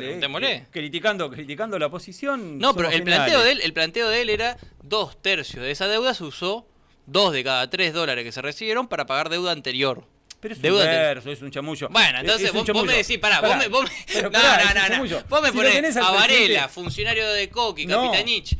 criticando la oposición. No, pero el planteo de él era 2/3 de esa deuda se usó 2 de cada 3 dólares que se recibieron para pagar deuda anterior. Pero es un verso, es un chamullo. Bueno, entonces vos me decís, vos me ponés a Varela, funcionario de Coqui, Capitanich,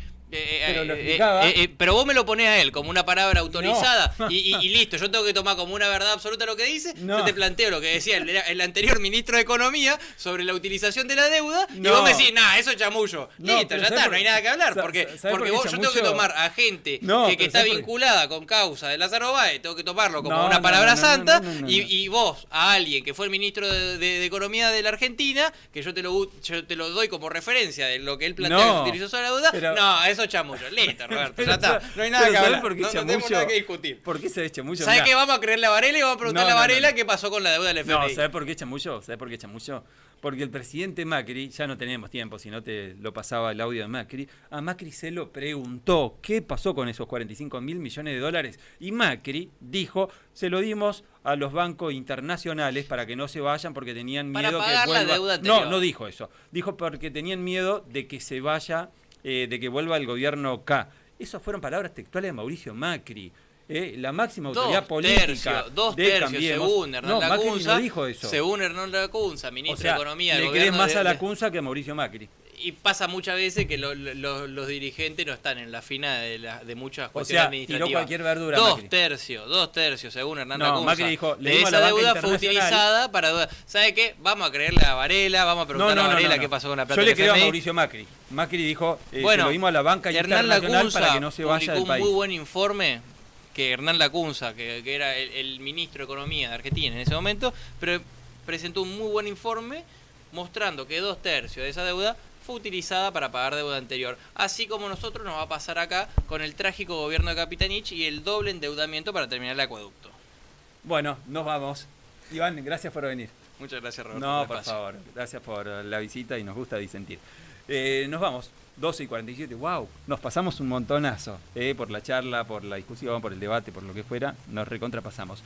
pero vos me lo ponés a él como una palabra autorizada y listo, yo tengo que tomar como una verdad absoluta lo que dice. Yo te planteo lo que decía el anterior ministro de Economía sobre la utilización de la deuda y vos me decís, eso es chamullo. Listo, ya está, no hay nada que hablar porque yo tengo que tomar a gente que está vinculada con causa de Lázaro Báez, tengo que tomarlo como una palabra santa y vos a alguien que fue el ministro de Economía de la Argentina, que yo te lo doy como referencia de lo que él plantea que se utilizó sobre la deuda, eso es chamullo. Listo, Roberto, ya está. No hay nada que hablar. No tenemos nada que discutir. ¿Por qué se es chamullo? ¿Sabes qué? Vamos a creerle a Varela y vamos a preguntarle a Varela qué pasó con la deuda del FMI. No, ¿sabes por qué chamullo? Porque el presidente Macri, ya no tenemos tiempo, si no te lo pasaba el audio de Macri, a Macri se lo preguntó qué pasó con esos 45 mil millones de dólares y Macri dijo, se lo dimos a los bancos internacionales para que no se vayan porque tenían miedo que vuelva... la deuda anterior. No dijo eso, dijo porque tenían miedo de que se vaya, de que vuelva el gobierno K. Esas fueron palabras textuales de Mauricio Macri. La máxima autoridad política. 2/3 según Hernán Lacunza. No dijo eso. Según Hernán Lacunza, ministro de Economía del gobierno. Le crees más a Lacunza que a Mauricio Macri. Y pasa muchas veces que los dirigentes no están en la fina de muchas cuestiones administrativas. Tiró cualquier verdura. 2/3 según Hernán Lacunza. Macri dijo, de esa deuda fue utilizada para deuda. ¿Sabe qué? Vamos a creerle a Varela, vamos a preguntar a Varela qué pasó con la plata. Yo le creo a Mauricio Macri. Macri dijo, se lo dimos a la banca internacional para que no se vaya del país. Un muy buen informe que Hernán Lacunza, que era el ministro de Economía de Argentina en ese momento, pero presentó un muy buen informe mostrando que 2/3 de esa deuda fue utilizada para pagar deuda anterior. Así como nosotros nos va a pasar acá con el trágico gobierno de Capitanich y el doble endeudamiento para terminar el acueducto. Bueno, nos vamos. Iván, gracias por venir. Muchas gracias, Roberto. No, por favor. Gracias por la visita y nos gusta disentir. Nos vamos. 12:47, wow, nos pasamos un montonazo, por la charla, por la discusión, por el debate, por lo que fuera, nos recontrapasamos.